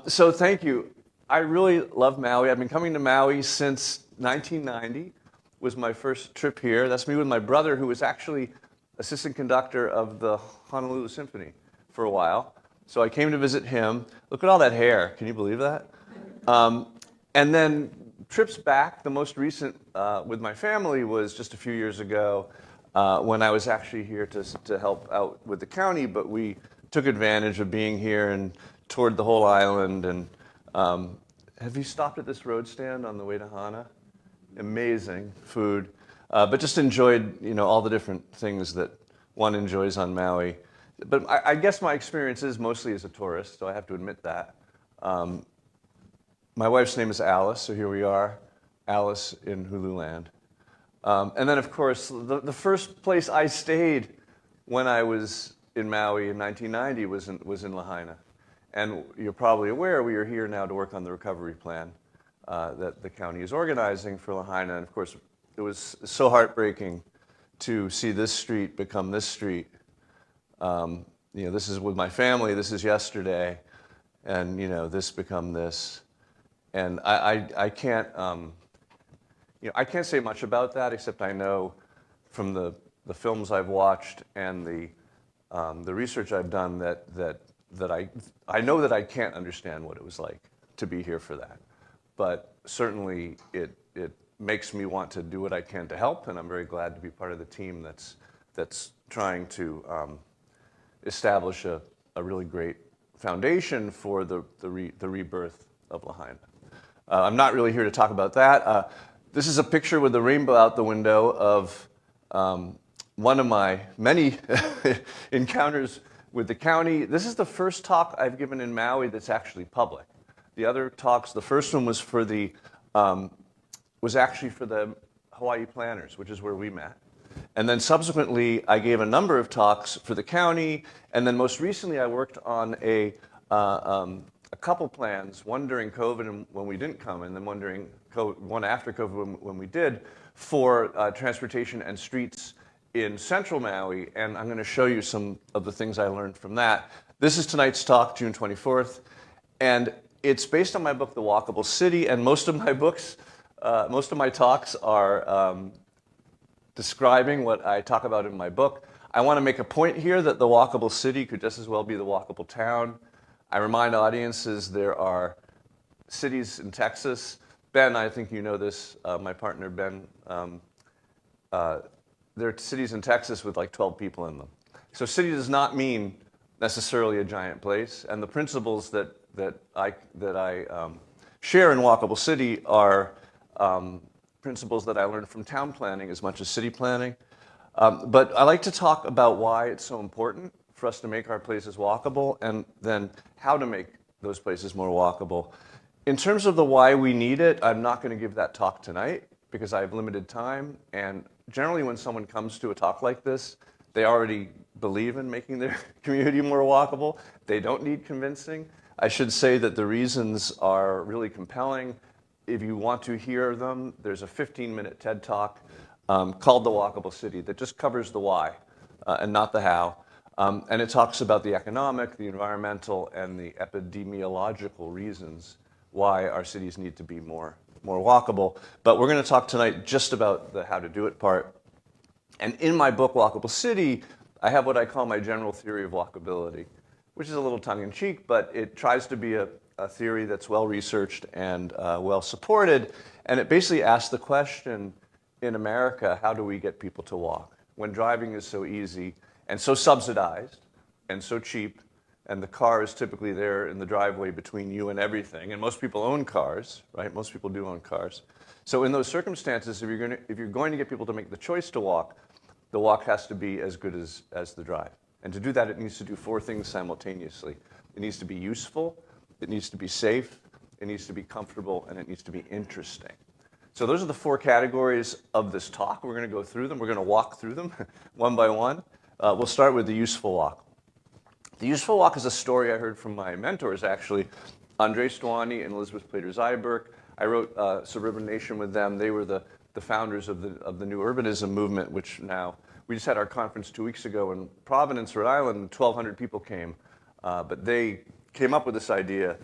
So thank you. I really love Maui. I've been coming to Maui since 1990. Was my first trip here. That's me with my brother, who was actually assistant conductor of the Honolulu Symphony for a while. So I came to visit him. Look at all that hair. Can you believe that? Um, and then trips back, the most recent with my family was just a few years ago when I was actually here to help out with the county, but we took advantage of being here and toured the whole island. And have you stopped at this road stand on the way to Hana? Amazing food, but just enjoyed all the different things that one enjoys on Maui. But I guess my experience is mostly as a tourist, so I have to admit that. My wife's name is Alice, so here we are, Alice in Hululand. And then, of course, the first place I stayed when I was in Maui in 1990 was in Lahaina. And you're probably aware we are here now to work on the recovery plan that the county is organizing for Lahaina. And of course, it was so heartbreaking to see this street become this street. This is with my family, this is yesterday, and this become this. And I can't, I can't say much about that, except I know from the films I've watched and the research I've done that I know that I can't understand what it was like to be here for that. But certainly it makes me want to do what I can to help, and I'm very glad to be part of the team that's trying to establish a really great foundation for the rebirth of Lahaina. I'm not really here to talk about that. This is a picture with the rainbow out the window of one of my many encounters with the county. This is the first talk I've given in Maui that's actually public. The other talks, the first one was actually for the Hawaii Planners, which is where we met. And then subsequently, I gave a number of talks for the county, and then most recently, I worked on a couple plans, one during COVID and when we didn't come, and then one after COVID when we did, for transportation and streets in central Maui, and I'm going to show you some of the things I learned from that. This is tonight's talk, June 24th, and it's based on my book, The Walkable City, and most of my talks are describing what I talk about in my book. I want to make a point here that the walkable city could just as well be the walkable town. I remind audiences there are cities in Texas. Ben, I think you know this, my partner Ben, there are cities in Texas with like 12 people in them. So city does not mean necessarily a giant place, and the principles that I share in Walkable City are principles that I learned from town planning as much as city planning. But I like to talk about why it's so important for us to make our places walkable, and then how to make those places more walkable. In terms of the why we need it, I'm not going to give that talk tonight because I have limited time, and generally when someone comes to a talk like this, they already believe in making their community more walkable. They don't need convincing. I should say that the reasons are really compelling. If you want to hear them, there's a 15-minute TED Talk called The Walkable City that just covers the why and not the how. And it talks about the economic, the environmental, and the epidemiological reasons why our cities need to be more walkable. But we're going to talk tonight just about the how to do it part. And in my book, Walkable City, I have what I call my general theory of walkability, which is a little tongue-in-cheek, but it tries to be a theory that's well-researched and well-supported. And it basically asks the question, in America, how do we get people to walk? When driving is so easy and so subsidized and so cheap, and the car is typically there in the driveway between you and everything, and most people own cars, right? Most people do own cars. So in those circumstances, if you're going to get people to make the choice to walk, the walk has to be as good as the drive. And to do that, it needs to do four things simultaneously. It needs to be useful, it needs to be safe, it needs to be comfortable, and it needs to be interesting. So those are the four categories of this talk. We're going to go through them. We're going to walk through them one by one. We'll start with the useful walk. The useful walk is a story I heard from my mentors, actually, Andre Stwani and Elizabeth Plater-Zyberk. I wrote Suburban Nation with them. They were the founders of the new urbanism movement, which now, we just had our conference 2 weeks ago in Providence, Rhode Island, 1,200 people came. But they came up with this idea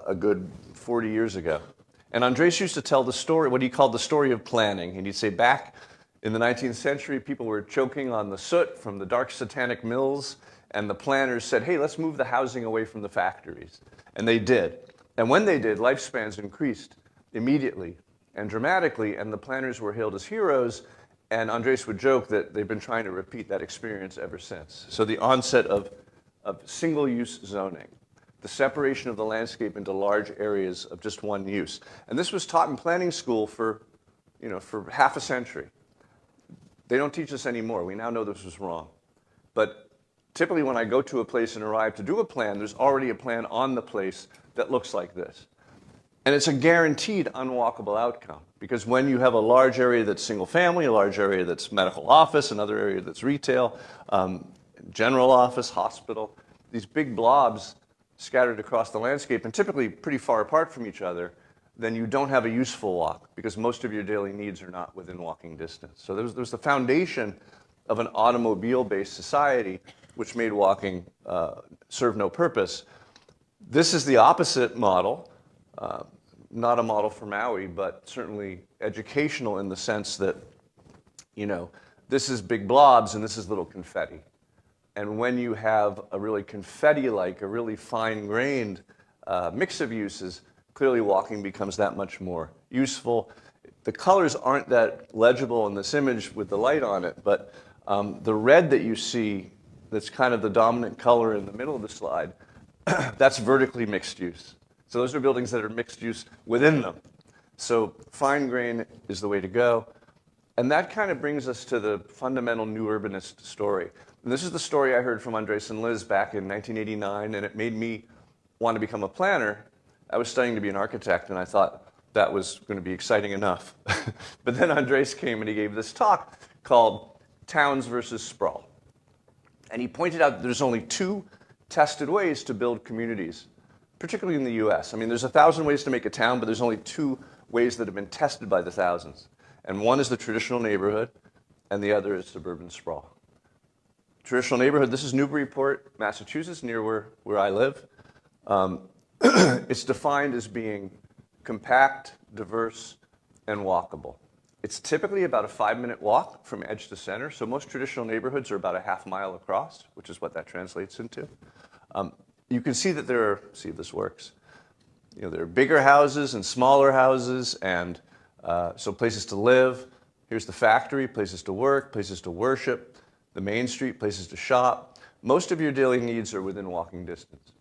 a good 40 years ago. And Andres used to tell the story, what he called the story of planning. And he'd say back in the 19th century, people were choking on the soot from the dark satanic mills, and the planners said, hey, let's move the housing away from the factories. And they did. And when they did, lifespans increased immediately and dramatically, and the planners were hailed as heroes. And Andres would joke that they've been trying to repeat that experience ever since. So the onset of single-use zoning, the separation of the landscape into large areas of just one use. And this was taught in planning school for half a century. They don't teach us anymore. We now know this was wrong. But typically when I go to a place and arrive to do a plan, there's already a plan on the place that looks like this. And it's a guaranteed unwalkable outcome, because when you have a large area that's single family, a large area that's medical office, another area that's retail, general office, hospital, these big blobs scattered across the landscape and typically pretty far apart from each other, then you don't have a useful walk, because most of your daily needs are not within walking distance. So there's the foundation of an automobile-based society which made walking serve no purpose. This is the opposite model, not a model for Maui, but certainly educational in the sense that, this is big blobs and this is little confetti. And when you have a really confetti-like, a really fine-grained mix of uses, clearly walking becomes that much more useful. The colors aren't that legible in this image with the light on it, but the red that you see, that's kind of the dominant color in the middle of the slide, that's vertically mixed use. So those are buildings that are mixed use within them. So fine grain is the way to go. And that kind of brings us to the fundamental new urbanist story. And this is the story I heard from Andres and Liz back in 1989, and it made me want to become a planner. I was studying to be an architect, and I thought that was going to be exciting enough. But then Andres came and he gave this talk called Towns versus Sprawl. And he pointed out that there's only two tested ways to build communities, particularly in the US. I mean, there's 1,000 ways to make a town, but there's only two ways that have been tested by the thousands. And one is the traditional neighborhood, and the other is suburban sprawl. Traditional neighborhood, this is Newburyport, Massachusetts, near where I live. It's defined as being compact, diverse, and walkable. It's typically about a 5-minute walk from edge to center. So most traditional neighborhoods are about a half mile across, which is what that translates into. You can see that there are, see if this works. There are bigger houses and smaller houses, and so places to live. Here's the factory, places to work, places to worship, the main street, places to shop. Most of your daily needs are within walking distance.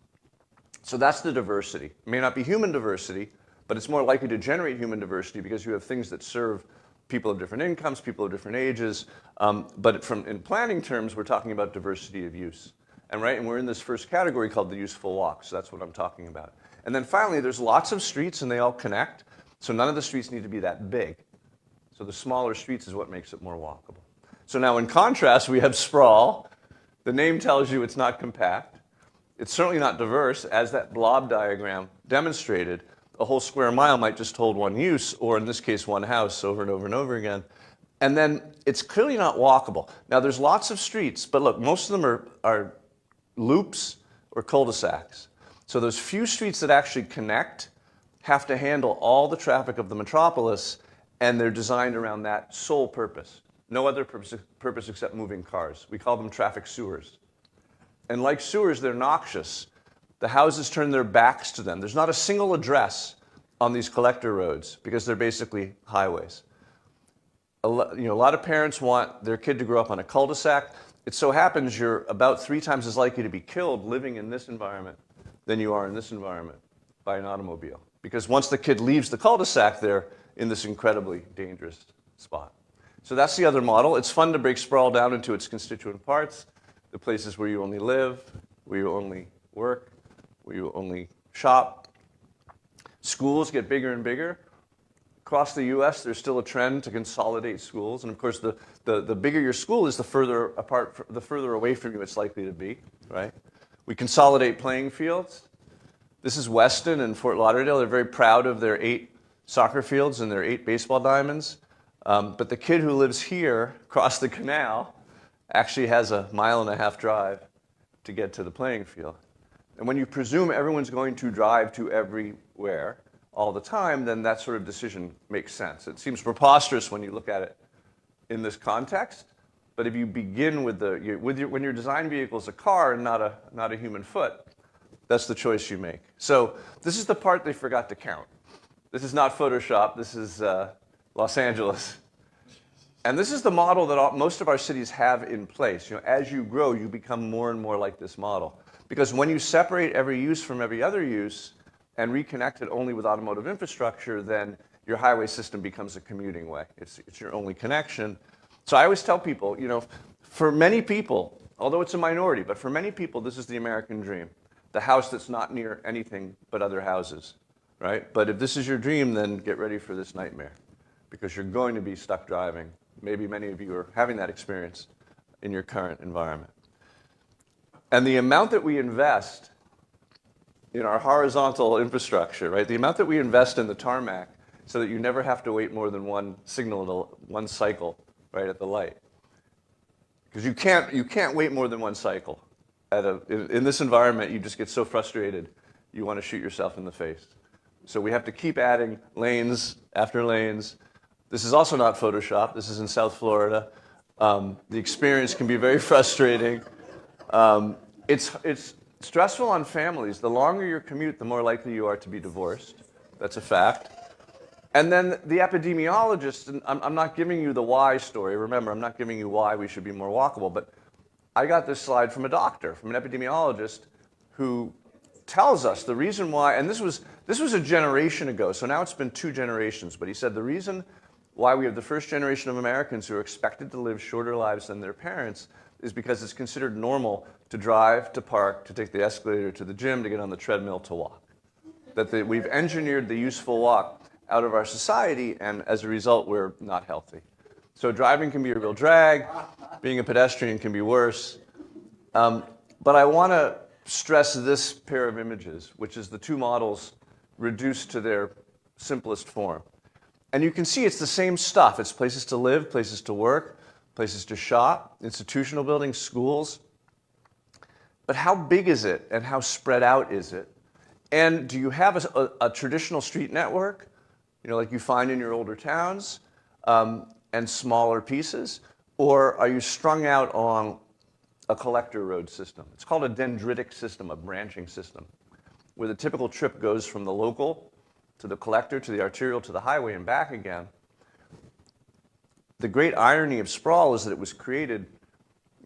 So that's the diversity. It may not be human diversity, but it's more likely to generate human diversity because you have things that serve people of different incomes, people of different ages. But in planning terms, we're talking about diversity of use. And we're in this first category called the useful walk, so that's what I'm talking about. And then finally, there's lots of streets and they all connect, so none of the streets need to be that big. So the smaller streets is what makes it more walkable. So now in contrast, we have sprawl. The name tells you it's not compact. It's certainly not diverse, as that blob diagram demonstrated. A whole square mile might just hold one use, or in this case, one house over and over and over again. And then it's clearly not walkable. Now there's lots of streets, but look, most of them are loops or cul-de-sacs. So those few streets that actually connect have to handle all the traffic of the metropolis, and they're designed around that sole purpose. No other purpose except moving cars. We call them traffic sewers. And like sewers, they're noxious. The houses turn their backs to them. There's not a single address on these collector roads because they're basically highways. A lot of parents want their kid to grow up on a cul-de-sac. It so happens you're about 3 times as likely to be killed living in this environment than you are in this environment by an automobile. Because once the kid leaves the cul-de-sac, they're in this incredibly dangerous spot. So that's the other model. It's fun to break sprawl down into its constituent parts, the places where you only live, where you only work, where you only shop. Schools get bigger and bigger. Across the US, there's still a trend to consolidate schools. And of course, the bigger your school is, the further apart, the further away from you it's likely to be, right? We consolidate playing fields. This is Weston and Fort Lauderdale. They're very proud of their 8 soccer fields and their 8 baseball diamonds. But the kid who lives here across the canal actually has a 1.5 mile drive to get to the playing field. And when you presume everyone's going to drive to everywhere all the time, then that sort of decision makes sense. It seems preposterous when you look at it in this context, but if you begin with when your design vehicle is a car and not a human foot, that's the choice you make. So this is the part they forgot to count. This is not Photoshop. This is Los Angeles. And this is the model that most of our cities have in place. As you grow, you become more and more like this model. Because when you separate every use from every other use and reconnect it only with automotive infrastructure, then your highway system becomes a commuting way. It's your only connection. So I always tell people, for many people, although it's a minority, but for many people, this is the American dream. The house that's not near anything but other houses, right? But if this is your dream, then get ready for this nightmare, because you're going to be stuck driving. Maybe many of you are having that experience in your current environment. And the amount that we invest in our horizontal infrastructure, right? The amount that we invest in the tarmac so that you never have to wait more than one cycle, right, at the light. Because you can't wait more than one cycle. In this environment, you just get so frustrated, you want to shoot yourself in the face. So we have to keep adding lanes after lanes. This is also not Photoshop. This is in South Florida. The experience can be very frustrating. It's stressful on families. The longer your commute, the more likely you are to be divorced. That's a fact. And then the epidemiologist, and I'm not giving you the why story. Remember, I'm not giving you why we should be more walkable, but I got this slide from a doctor, from an epidemiologist, who tells us the reason why, and this was a generation ago, so now it's been 2 generations, but he said the reason why we have the first generation of Americans who are expected to live shorter lives than their parents is because it's considered normal to drive, to park, to take the escalator to the gym, to get on the treadmill, to walk. That we've engineered the useful walk out of our society, and as a result, we're not healthy. So driving can be a real drag. Being a pedestrian can be worse. But I want to stress this pair of images, which is the 2 models reduced to their simplest form. And you can see it's the same stuff. It's places to live, places to work, places to shop, institutional buildings, schools. But how big is it, and how spread out is it? And do you have a traditional street network, like you find in your older towns, and smaller pieces? Or are you strung out on a collector road system? It's called a dendritic system, a branching system, where the typical trip goes from the local to the collector, to the arterial, to the highway, and back again. The great irony of sprawl is that it was created,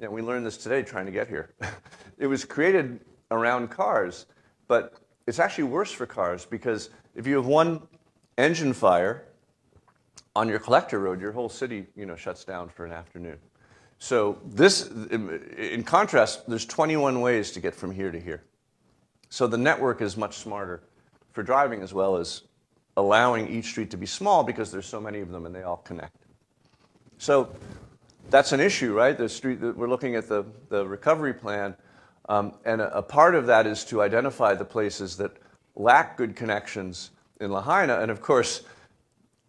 and we learned this today trying to get here. It was created around cars, but it's actually worse for cars, because if you have one engine fire on your collector road, your whole city, shuts down for an afternoon. So this, in contrast, there's 21 ways to get from here to here. So the network is much smarter for driving, as well as allowing each street to be small, because there's so many of them and they all connect. So that's an issue, right? We're looking at the recovery plan, and a part of that is to identify the places that lack good connections in Lahaina. And of course,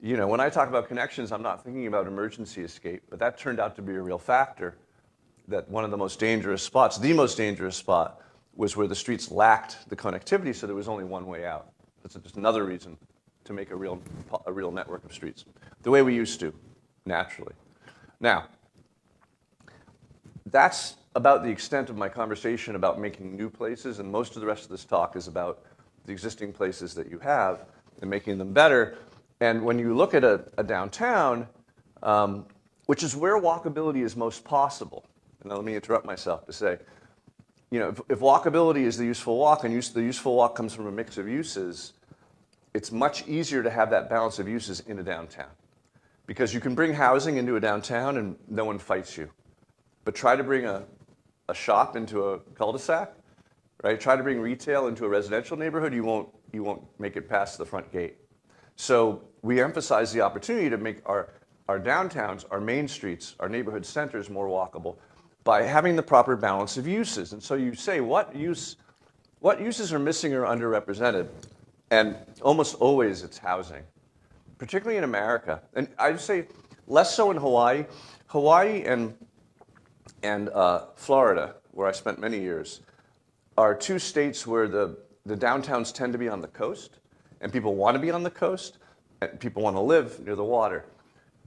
when I talk about connections, I'm not thinking about emergency escape, but that turned out to be a real factor, that one of the most dangerous spots, the most dangerous spot, was where the streets lacked the connectivity, so there was only one way out. That's just another reason to make a real network of streets, the way we used to, naturally. Now, that's about the extent of my conversation about making new places, and most of the rest of this talk is about the existing places that you have and making them better. And when you look at a downtown, which is where walkability is most possible, and now let me interrupt myself to say, if walkability is the useful walk, and the useful walk comes from a mix of uses, it's much easier to have that balance of uses in a downtown. Because you can bring housing into a downtown and no one fights you. But try to bring a shop into a cul-de-sac, right? Try to bring retail into a residential neighborhood, you won't make it past the front gate. So we emphasize the opportunity to make our downtowns, our main streets, our neighborhood centers more walkable by having the proper balance of uses. And so you say, what uses are missing or underrepresented? And almost always it's housing, particularly in America. And I'd say less so in Hawaii. Hawaii and Florida, where I spent many years, are two states where the downtowns tend to be on the coast, and people want to be on the coast, and people want to live near the water,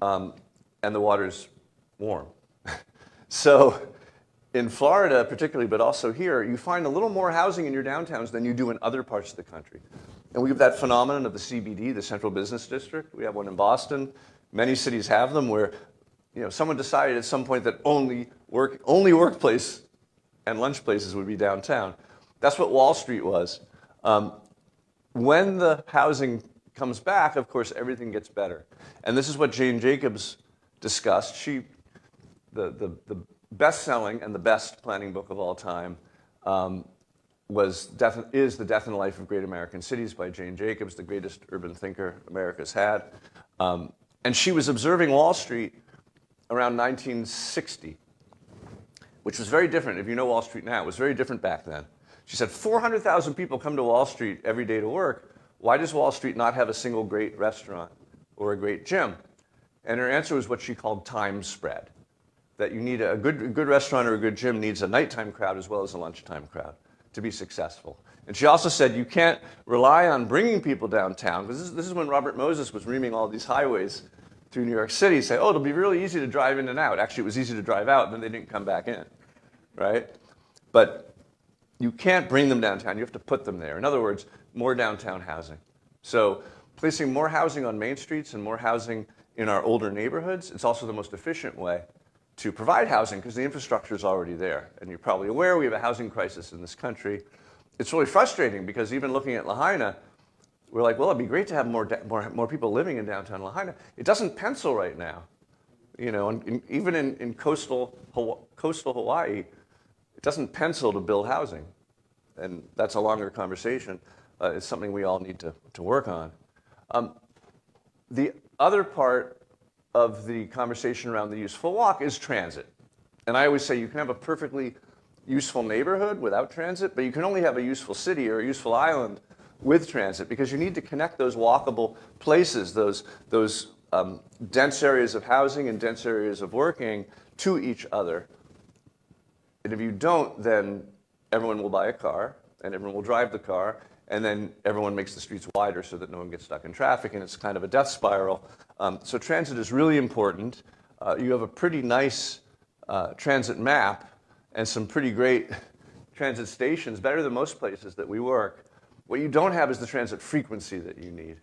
and the water's warm. So in Florida particularly, but also here, you find a little more housing in your downtowns than you do in other parts of the country. And we have that phenomenon of the CBD, the Central Business District. We have one in Boston. Many cities have them where, someone decided at some point that only workplace and lunch places would be downtown. That's what Wall Street was. When the housing comes back, of course, everything gets better. And this is what Jane Jacobs discussed. The best-selling and the best planning book of all time is The Death and Life of Great American Cities by Jane Jacobs, the greatest urban thinker America's had. And she was observing Wall Street around 1960, which was very different. If you know Wall Street now, it was very different back then. She said, 400,000 people come to Wall Street every day to work. Why does Wall Street not have a single great restaurant or a great gym? And her answer was what she called time spread, that you need a good restaurant or a good gym needs a nighttime crowd as well as a lunchtime crowd to be successful. And she also said you can't rely on bringing people downtown, because this is when Robert Moses was reaming all these highways through New York City, say, oh, it'll be really easy to drive in and out. Actually, it was easy to drive out, and then they didn't come back in, right? But you can't bring them downtown. You have to put them there. In other words, more downtown housing. So placing more housing on main streets and more housing in our older neighborhoods, it's also the most efficient way to provide housing because the infrastructure is already there. And you're probably aware we have a housing crisis in this country. It's really frustrating because even looking at Lahaina, we're like, well, it'd be great to have more people living in downtown Lahaina. It doesn't pencil right now. Even in coastal Hawaii, it doesn't pencil to build housing. And that's a longer conversation. It's something we all need to work on. The other part of the conversation around the useful walk is transit. And I always say you can have a perfectly useful neighborhood without transit, but you can only have a useful city or a useful island with transit because you need to connect those walkable places, those dense areas of housing and dense areas of working to each other. And if you don't, then everyone will buy a car and everyone will drive the car, and then everyone makes the streets wider so that no one gets stuck in traffic, and it's kind of a death spiral. So transit is really important. You have a pretty nice transit map and some pretty great transit stations, better than most places that we work. What you don't have is the transit frequency that you need.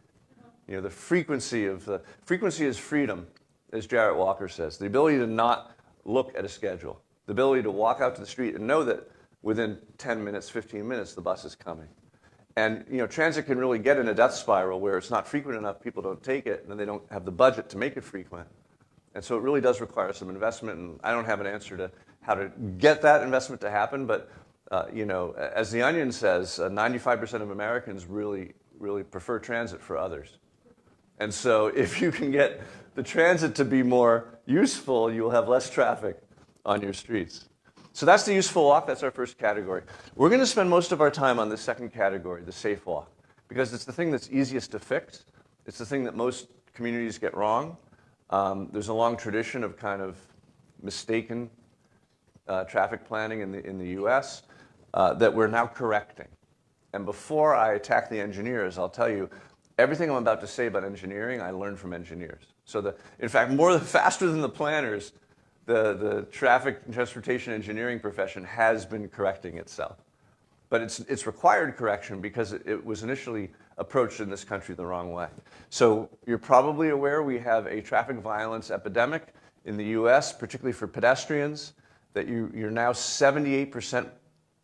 The frequency is freedom, as Jarrett Walker says. The ability to not look at a schedule. The ability to walk out to the street and know that within 10 minutes, 15 minutes, the bus is coming. And transit can really get in a death spiral where it's not frequent enough, people don't take it, and then they don't have the budget to make it frequent. And so it really does require some investment, and I don't have an answer to how to get that investment to happen, but as The Onion says, 95% of Americans really prefer transit for others. And so if you can get the transit to be more useful, you will have less traffic on your streets. So that's the useful walk. That's our first category. We're going to spend most of our time on the second category, the safe walk, because it's the thing that's easiest to fix. It's the thing that most communities get wrong. There's a long tradition of kind of mistaken traffic planning in the U.S. That we're now correcting. And before I attack the engineers, I'll tell you, everything I'm about to say about engineering, I learned from engineers. So in fact, faster than the planners, the traffic and transportation engineering profession has been correcting itself. But it's required correction because it was initially approached in this country the wrong way. So you're probably aware we have a traffic violence epidemic in the US, particularly for pedestrians, that you're now 78%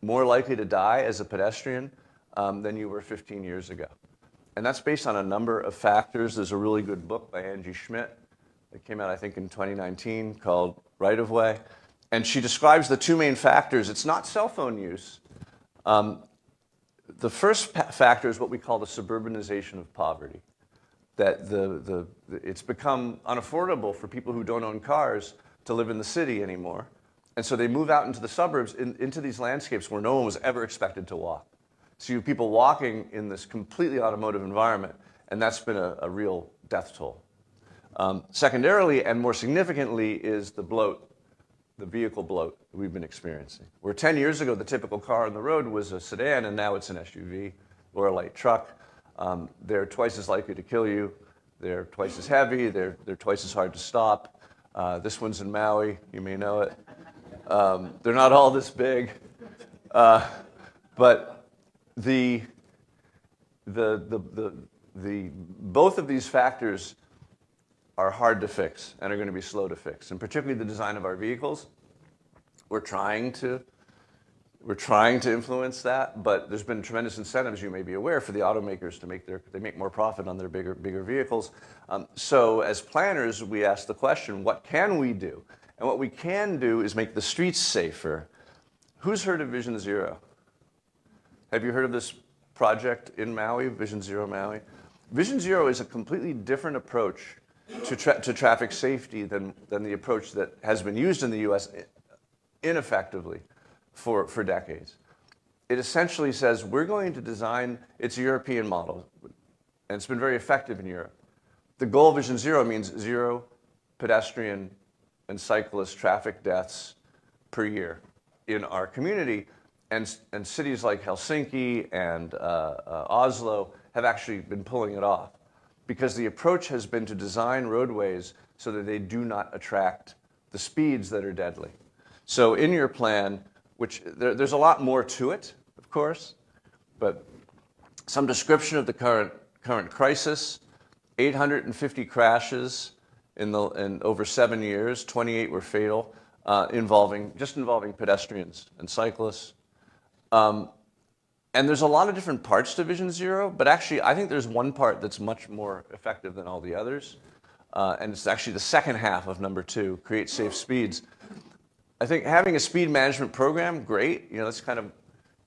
more likely to die as a pedestrian than you were 15 years ago. And that's based on a number of factors. There's a really good book by Angie Schmidt that came out, I think, in 2019 called Right of Way. And she describes the two main factors. It's not cell phone use. The first factor is what we call the suburbanization of poverty, that it's become unaffordable for people who don't own cars to live in the city anymore. And so they move out into the suburbs, into these landscapes where no one was ever expected to walk. So you have people walking in this completely automotive environment, and that's been a real death toll. Secondarily, and more significantly, is the bloat the vehicle bloat that we've been experiencing. Where 10 years ago, the typical car on the road was a sedan, and now it's an SUV or a light truck. They're twice as likely to kill you. They're twice as heavy. They're twice as hard to stop. This one's in Maui. You may know it. They're not all this big. But both of these factors are hard to fix and are going to be slow to fix, and particularly the design of our vehicles. We're trying to influence that, but there's been tremendous incentives, you may be aware, for the automakers to make more profit on their bigger vehicles. So as planners, we ask the question, what can we do? And what we can do is make the streets safer. Who's heard of Vision Zero? Have you heard of this project in Maui, Vision Zero Maui? Vision Zero is a completely different approach to traffic safety than the approach that has been used in the US ineffectively for decades. It essentially says we're going to design, it's a European model, and it's been very effective in Europe. The goal of Vision Zero means 0 pedestrian and cyclist traffic deaths per year in our community, and cities like Helsinki and Oslo have actually been pulling it off, because the approach has been to design roadways so that they do not attract the speeds that are deadly. So in your plan, which there's a lot more to it, of course, but some description of the current crisis: 850 crashes in over 7 years, 28 were fatal, involving pedestrians and cyclists. And there's a lot of different parts to Vision Zero, but actually I think there's one part that's much more effective than all the others, and it's actually the second half of number 2, create safe speeds. I think having a speed management program, great, that's kind of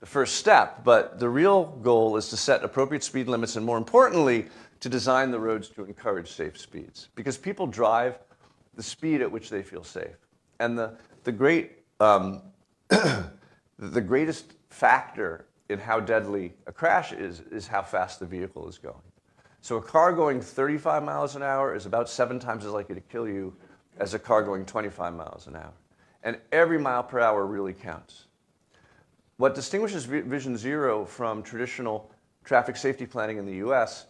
the first step, but the real goal is to set appropriate speed limits, and more importantly, to design the roads to encourage safe speeds, because people drive the speed at which they feel safe. And the greatest factor in how deadly a crash is how fast the vehicle is going. So a car going 35 miles an hour is about 7 times as likely to kill you as a car going 25 miles an hour. And every mile per hour really counts. What distinguishes Vision Zero from traditional traffic safety planning in the US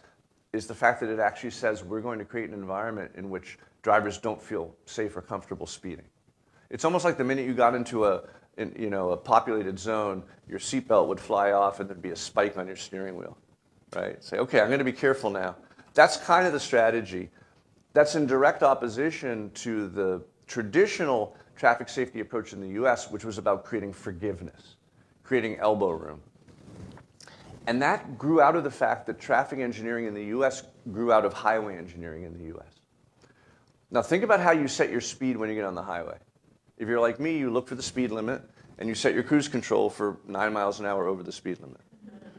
is the fact that it actually says we're going to create an environment in which drivers don't feel safe or comfortable speeding. It's almost like the minute you got into a populated zone, your seatbelt would fly off and there'd be a spike on your steering wheel, right? Say, okay, I'm going to be careful now. That's kind of the strategy. That's in direct opposition to the traditional traffic safety approach in the US, which was about creating forgiveness, creating elbow room. And that grew out of the fact that traffic engineering in the US grew out of highway engineering in the US. Now think about how you set your speed when you get on the highway. If you're like me, you look for the speed limit and you set your cruise control for 9 miles an hour over the speed limit,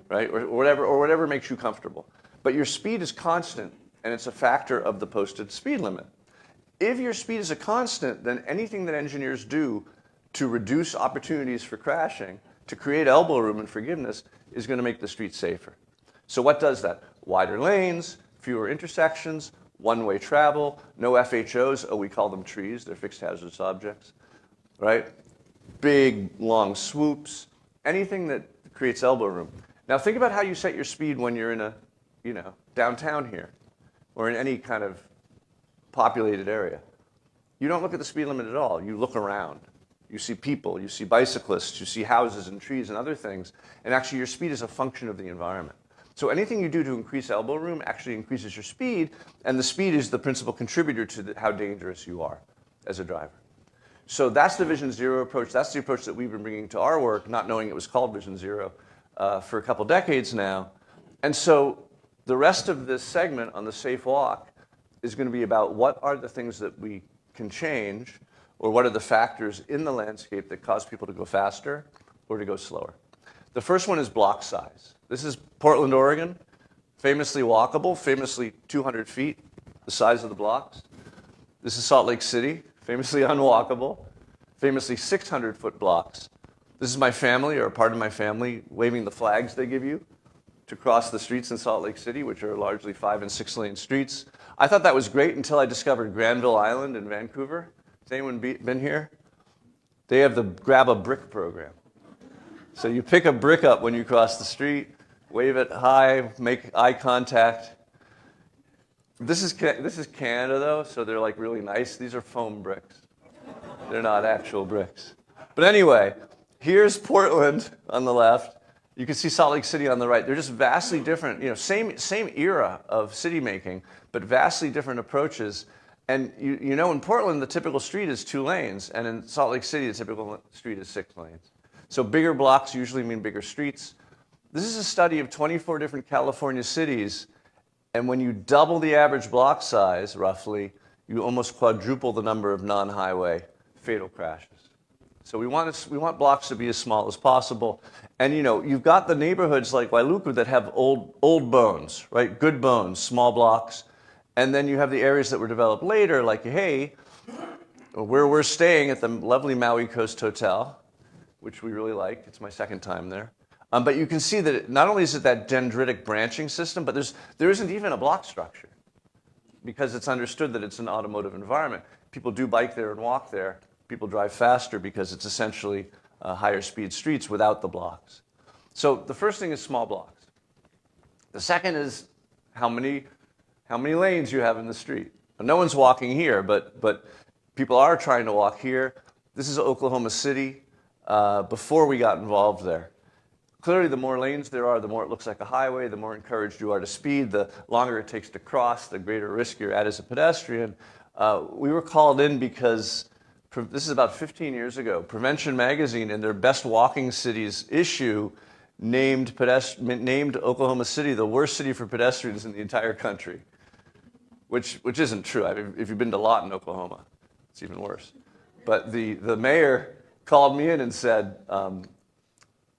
right? Or whatever makes you comfortable. But your speed is constant, and it's a factor of the posted speed limit. If your speed is a constant, then anything that engineers do to reduce opportunities for crashing, to create elbow room and forgiveness, is going to make the streets safer. So what does that? Wider lanes, fewer intersections, one-way travel, no FHOs. Oh, we call them trees. They're fixed hazardous objects, right? Big, long swoops, anything that creates elbow room. Now think about how you set your speed when you're in downtown here, or in any kind of populated area. You don't look at the speed limit at all. You look around. You see people, you see bicyclists, you see houses and trees and other things, and actually your speed is a function of the environment. So anything you do to increase elbow room actually increases your speed, and the speed is the principal contributor to how dangerous you are as a driver. So that's the Vision Zero approach. That's the approach that we've been bringing to our work, not knowing it was called Vision Zero, for a couple decades now. And so the rest of this segment on the Safe Walk is going to be about what are the things that we can change, or what are the factors in the landscape that cause people to go faster or to go slower. The first one is block size. This is Portland, Oregon, famously walkable, famously 200 feet, the size of the blocks. This is Salt Lake City, famously unwalkable, famously 600-foot blocks. This is my family, or a part of my family, waving the flags they give you to cross the streets in Salt Lake City, which are largely 5- and 6-lane streets. I thought that was great until I discovered Granville Island in Vancouver. Has anyone been here? They have the grab a brick program. So you pick a brick up when you cross the street, wave it high, make eye contact. This is Canada though, so they're like really nice. These are foam bricks. They're not actual bricks. But anyway, here's Portland on the left. You can see Salt Lake City on the right. They're just vastly different, same era of city making, but vastly different approaches. And you know, in Portland, the typical street is 2 lanes, and in Salt Lake City, the typical street is 6 lanes. So bigger blocks usually mean bigger streets. This is a study of 24 different California cities, and when you double the average block size, roughly, you almost quadruple the number of non-highway fatal crashes. So we want blocks to be as small as possible. And you've got the neighborhoods like Wailuku that have old bones, right? Good bones, small blocks. And then you have the areas that were developed later, like, hey, where we're staying at the lovely Maui Coast Hotel, which we really like. It's my second time there. But you can see that not only is it that dendritic branching system, but there isn't even a block structure because it's understood that it's an automotive environment. People do bike there and walk there. People drive faster because it's essentially higher speed streets without the blocks. So the first thing is small blocks. The second is how many lanes you have in the street. No one's walking here, but people are trying to walk here. This is Oklahoma City before we got involved there. Clearly, the more lanes there are, the more it looks like a highway, the more encouraged you are to speed, the longer it takes to cross, the greater risk you're at as a pedestrian. We were called in because this is about 15 years ago. Prevention Magazine, in their Best Walking Cities issue, named Oklahoma City the worst city for pedestrians in the entire country, which isn't true. I mean, if you've been to Lawton, Oklahoma, it's even worse. But the mayor called me in and said,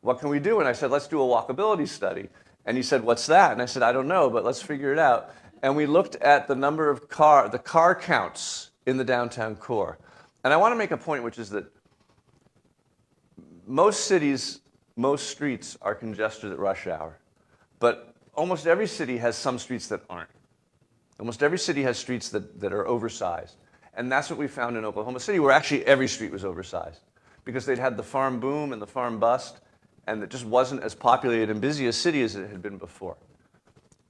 what can we do? And I said, let's do a walkability study. And he said, what's that? And I said, I don't know, but let's figure it out. And we looked at the number of the car counts in the downtown core. And I want to make a point, which is that most cities, most streets are congested at rush hour. But almost every city has some streets that aren't. Almost every city has streets that are oversized. And that's what we found in Oklahoma City, where actually every street was oversized because they'd had the farm boom and the farm bust, and it just wasn't as populated and busy a city as it had been before.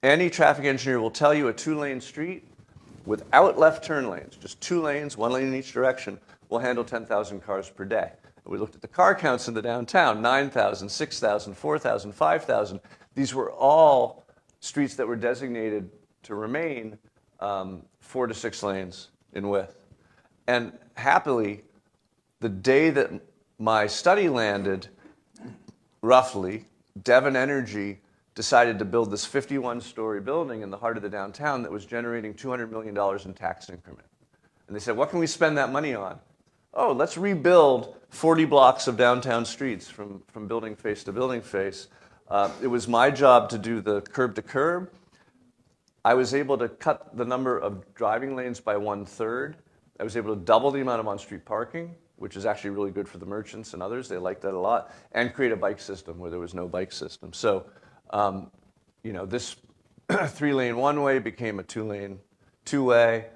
Any traffic engineer will tell you a 2-lane street without left turn lanes, just 2 lanes, 1 lane in each direction, will handle 10,000 cars per day. And we looked at the car counts in the downtown, 9,000, 6,000, 4,000, 5,000. These were all streets that were designated to remain 4 to 6 lanes in width. And happily, the day that my study landed, roughly, Devon Energy decided to build this 51-story building in the heart of the downtown that was generating $200 million in tax increment. And they said, what can we spend that money on? Oh, let's rebuild 40 blocks of downtown streets from building face to building face. It was my job to do the curb to curb. I was able to cut the number of driving lanes by 1/3. I was able to double the amount of on-street parking, which is actually really good for the merchants and others. They liked that a lot. And create a bike system where there was no bike system. So, this 3-lane one-way became a 2-lane two-way.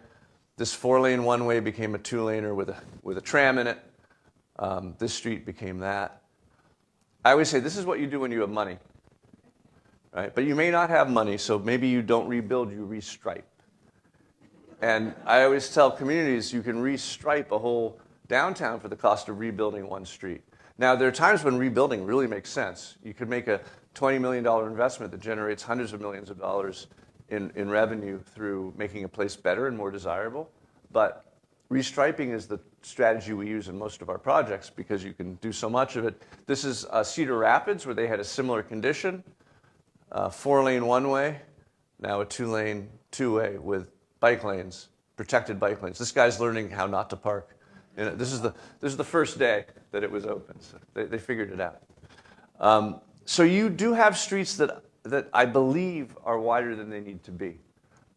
This 4-lane one-way became a 2-laner with a tram in it. This street became that. I always say this is what you do when you have money, right? But you may not have money, so maybe you don't rebuild, you restripe. And I always tell communities you can restripe a whole downtown for the cost of rebuilding 1 street. Now, there are times when rebuilding really makes sense. You could make a $20 million investment that generates hundreds of millions of dollars in revenue through making a place better and more desirable. But restriping is the strategy we use in most of our projects because you can do so much of it. This is Cedar Rapids, where they had a similar condition. 4-lane one-way, now a 2-lane two-way with bike lanes, protected bike lanes. This guy's learning how not to park. This is the first day that it was open, so they figured it out. So you do have streets that I believe are wider than they need to be.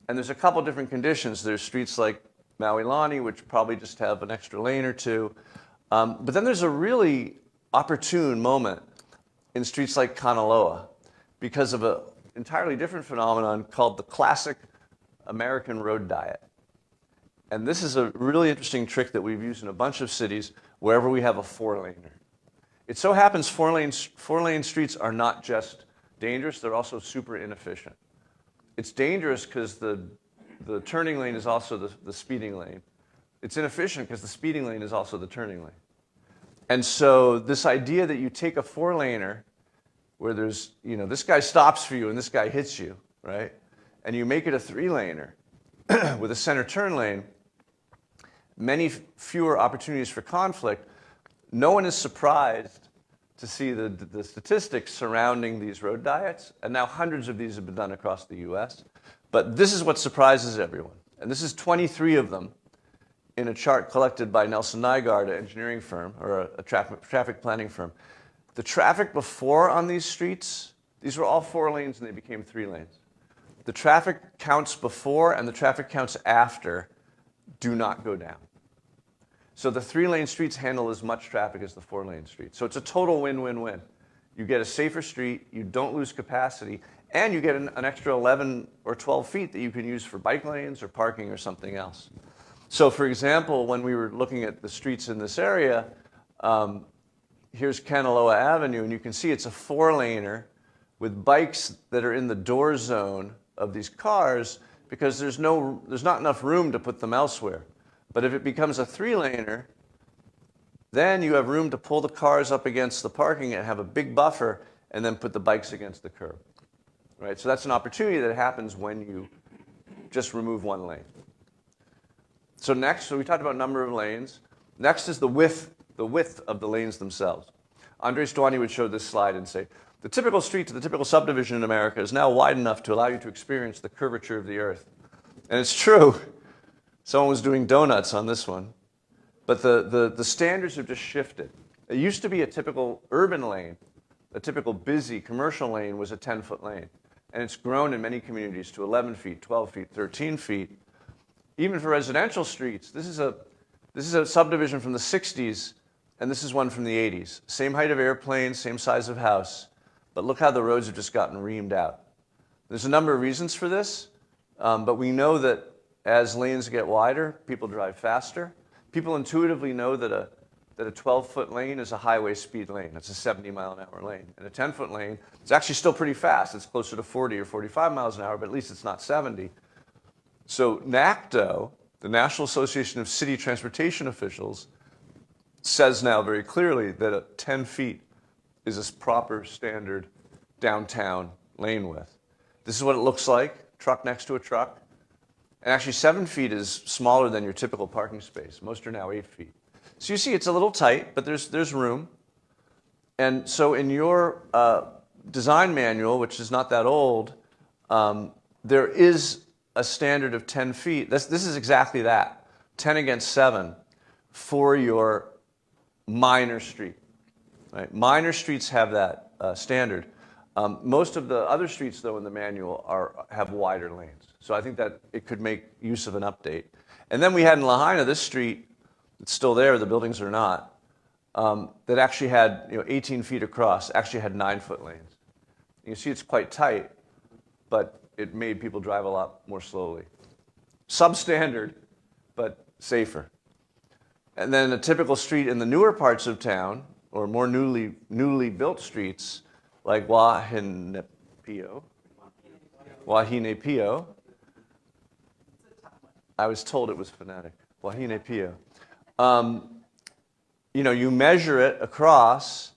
And there's a couple different conditions. There's streets like Maui Lani, which probably just have an extra lane or two. But then there's a really opportune moment in streets like Kanaloa because of an entirely different phenomenon called the classic American road diet. And this is a really interesting trick that we've used in a bunch of cities wherever we have a four-laner. It so happens four-lane streets are not just dangerous, they're also super inefficient. It's dangerous because the turning lane is also the speeding lane. It's inefficient because the speeding lane is also the turning lane. And so this idea that you take a four-laner where there's, this guy stops for you and this guy hits you, right? And you make it a three-laner with a center turn lane, many fewer opportunities for conflict. No one is surprised to see the statistics surrounding these road diets, and now hundreds of these have been done across the US. But this is what surprises everyone. And this is 23 of them in a chart collected by Nelson Nygaard, an engineering firm, or a traffic planning firm. The traffic before on these streets, these were all 4 lanes and they became 3 lanes. The traffic counts before and the traffic counts after do not go down. So the 3-lane streets handle as much traffic as the 4-lane streets. So it's a total win-win-win. You get a safer street, you don't lose capacity, and you get an extra 11 or 12 feet that you can use for bike lanes or parking or something else. So for example, when we were looking at the streets in this area, here's Kanaloa Avenue, and you can see it's a 4-laner with bikes that are in the door zone of these cars because there's not enough room to put them elsewhere. But if it becomes a 3-laner, then you have room to pull the cars up against the parking and have a big buffer and then put the bikes against the curb. Right? So that's an opportunity that happens when you just remove 1 lane. So next, so we talked about number of lanes. Next is the width of the lanes themselves. Andres Duany would show this slide and say, the typical street to the typical subdivision in America is now wide enough to allow you to experience the curvature of the earth. And it's true. Someone was doing donuts on this one. But the standards have just shifted. It used to be a typical urban lane. A typical busy commercial lane was a 10-foot lane. And it's grown in many communities to 11 feet, 12 feet, 13 feet. Even for residential streets, this is a subdivision from the 60s, and this is one from the 80s. Same height of airplane, same size of house, but look how the roads have just gotten reamed out. There's a number of reasons for this, but we know that as lanes get wider, people drive faster. People intuitively know that a 12-foot lane is a highway speed lane. It's a 70-mile-an-hour lane. And a 10-foot lane is actually still pretty fast. It's closer to 40 or 45 miles an hour, but at least it's not 70. So NACDO, the National Association of City Transportation Officials, says now very clearly that 10 feet is a proper standard downtown lane width. This is what it looks like, truck next to a truck. And actually 7 feet is smaller than your typical parking space. Most are now 8 feet. So you see it's a little tight, but there's room. And so in your design manual, which is not that old, there is a standard of 10 feet. This is exactly that, 10 against 7 for your minor street. Right? Minor streets have that standard. Most of the other streets, though, in the manual have wider lanes. So I think that it could make use of an update. And then we had in Lahaina this street, it's still there, the buildings are not, that actually had 18 feet across, actually had 9-foot lanes. You see it's quite tight, but it made people drive a lot more slowly. Substandard, but safer. And then a typical street in the newer parts of town, or more newly built streets, like Wahine Pio. I was told it was phonetic. Wahine Pio. You measure it across,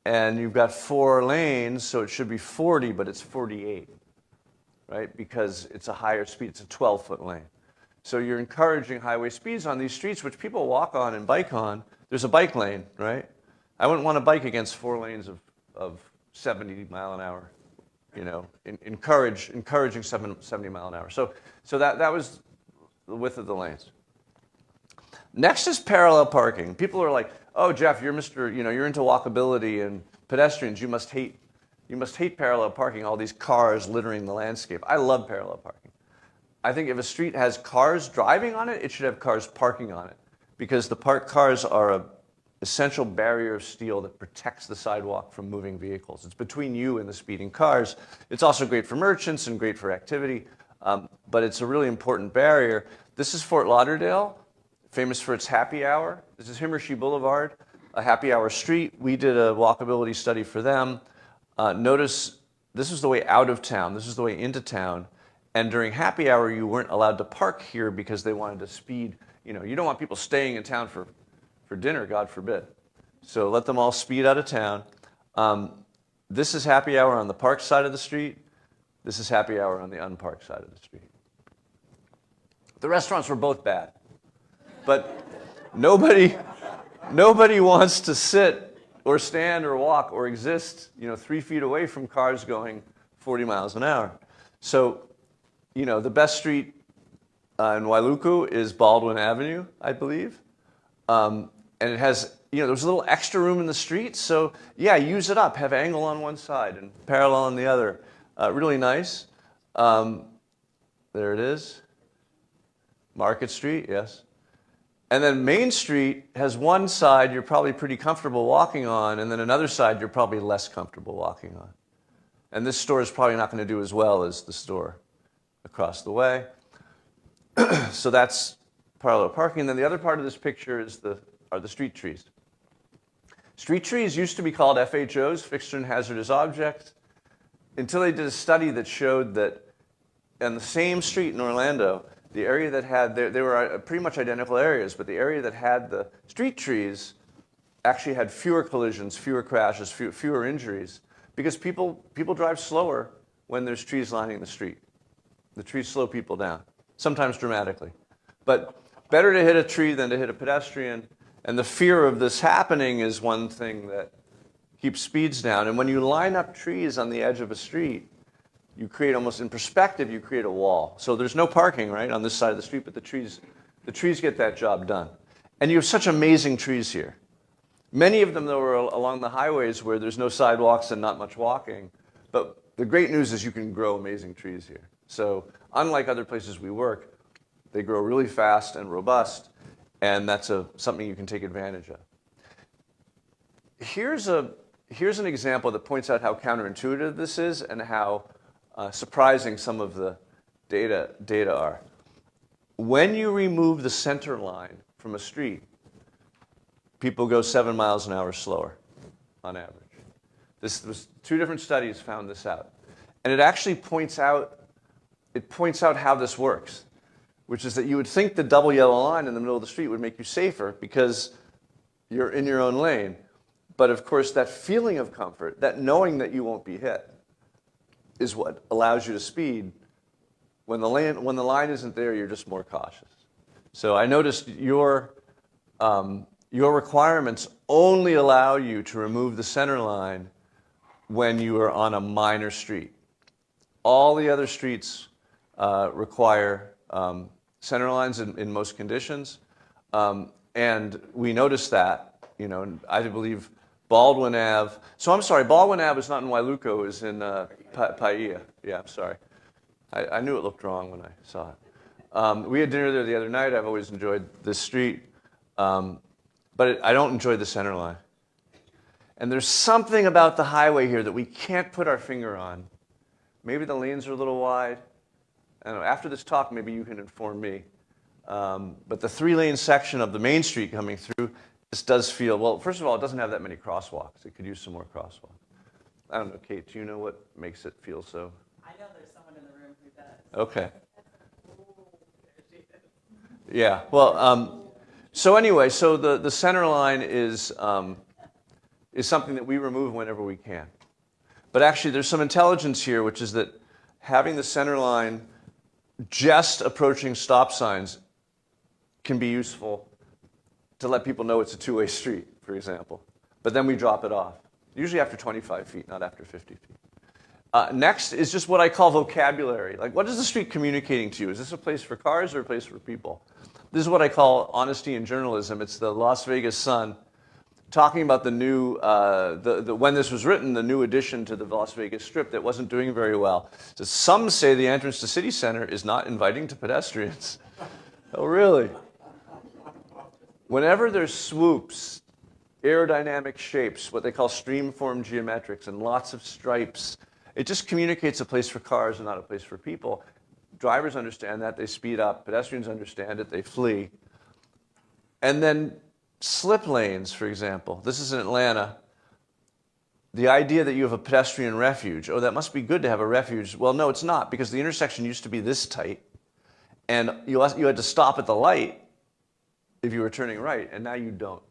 and you've got 4 lanes, so it should be 40, but it's 48, right? Because it's a higher speed. It's a 12-foot lane. So you're encouraging highway speeds on these streets, which people walk on and bike on. There's a bike lane, right? I wouldn't want to bike against 4 lanes of 70 mile an hour, encouraging 70 mile an hour. So that was the width of the lanes. Next is parallel parking. People are like, oh, Jeff, you're you're into walkability and pedestrians. You must hate parallel parking, all these cars littering the landscape. I love parallel parking. I think if a street has cars driving on it, it should have cars parking on it, because the parked cars are an essential barrier of steel that protects the sidewalk from moving vehicles. It's between you and the speeding cars. It's also great for merchants and great for activity. But it's a really important barrier. This is Fort Lauderdale, famous for its happy hour. This is Himmershey Boulevard, a happy hour street. We did a walkability study for them. Notice this is the way out of town. This is the way into town. And during happy hour, you weren't allowed to park here because they wanted to speed. You know, you don't want people staying in town for dinner, God forbid. So let them all speed out of town. This is happy hour on the park side of the street. This is happy hour on the unparked side of the street. The restaurants were both bad. But nobody wants to sit or stand or walk or exist, 3 feet away from cars going 40 miles an hour. So, the best street in Wailuku is Baldwin Avenue, I believe. And it has, there's a little extra room in the street. So, yeah, use it up. Have angle on one side and parallel on the other. Really nice. There it is. Market Street, yes. And then Main Street has one side you're probably pretty comfortable walking on, and then another side you're probably less comfortable walking on. And this store is probably not going to do as well as the store across the way. So that's parallel parking. And then the other part of this picture are the street trees. Street trees used to be called FHOs, fixture and hazardous objects, until they did a study that showed that on the same street in Orlando, the area that had, they were pretty much identical areas, but the area that had the street trees actually had fewer collisions, fewer crashes, fewer injuries, because people drive slower when there's trees lining the street. The trees slow people down, sometimes dramatically. But better to hit a tree than to hit a pedestrian, and the fear of this happening is one thing that keeps speeds down. And when you line up trees on the edge of a street, you create almost, in perspective, you create a wall. So there's no parking, right, on this side of the street, but the trees get that job done. And you have such amazing trees here. Many of them, though, are along the highways where there's no sidewalks and not much walking. But the great news is you can grow amazing trees here. So unlike other places we work, they grow really fast and robust, and that's something you can take advantage of. Here's an example that points out how counterintuitive this is and how surprising some of the data are. When you remove the center line from a street, people go 7 miles an hour slower on average. This was 2 different studies found this out. And it actually points out how this works, which is that you would think the double yellow line in the middle of the street would make you safer because you're in your own lane. But of course, that feeling of comfort, that knowing that you won't be hit, is what allows you to speed. When the line isn't there, you're just more cautious. So I noticed your requirements only allow you to remove the center line when you are on a minor street. All the other streets require center lines in most conditions, and we noticed that. I believe Baldwin Ave. So I'm sorry, Baldwin Ave is not in Wailuku, it's in Paia. Yeah, I'm sorry. I knew it looked wrong when I saw it. We had dinner there the other night. I've always enjoyed this street, but I don't enjoy the center line. And there's something about the highway here that we can't put our finger on. Maybe the lanes are a little wide. I don't know, after this talk, maybe you can inform me. But the 3-lane section of the main street coming through, this does feel, well, first of all, it doesn't have that many crosswalks. It could use some more crosswalks. I don't know, Kate, do you know what makes it feel so? I know there's someone in the room who does. Okay. Yeah, well, so anyway, so the center line is something that we remove whenever we can. But actually, there's some intelligence here, which is that having the center line just approaching stop signs can be useful to let people know it's a 2-way street, for example. But then we drop it off, usually after 25 feet, not after 50 feet. Next is just what I call vocabulary. Like, what is the street communicating to you? Is this a place for cars or a place for people? This is what I call honesty in journalism. It's the Las Vegas Sun talking about the new, when this was written, the new addition to the Las Vegas Strip that wasn't doing very well. So some say the entrance to City Center is not inviting to pedestrians. Oh, really? Whenever there's swoops, aerodynamic shapes, what they call streamform geometrics, and lots of stripes, it just communicates a place for cars and not a place for people. drivers understand that, they speed up. Pedestrians understand it, they flee. And then slip lanes, for example. This is in Atlanta. The idea that you have a pedestrian refuge, oh, that must be good to have a refuge. Well, no, it's not, because the intersection used to be this tight, and you had to stop at the light if you were turning right, and now you don't.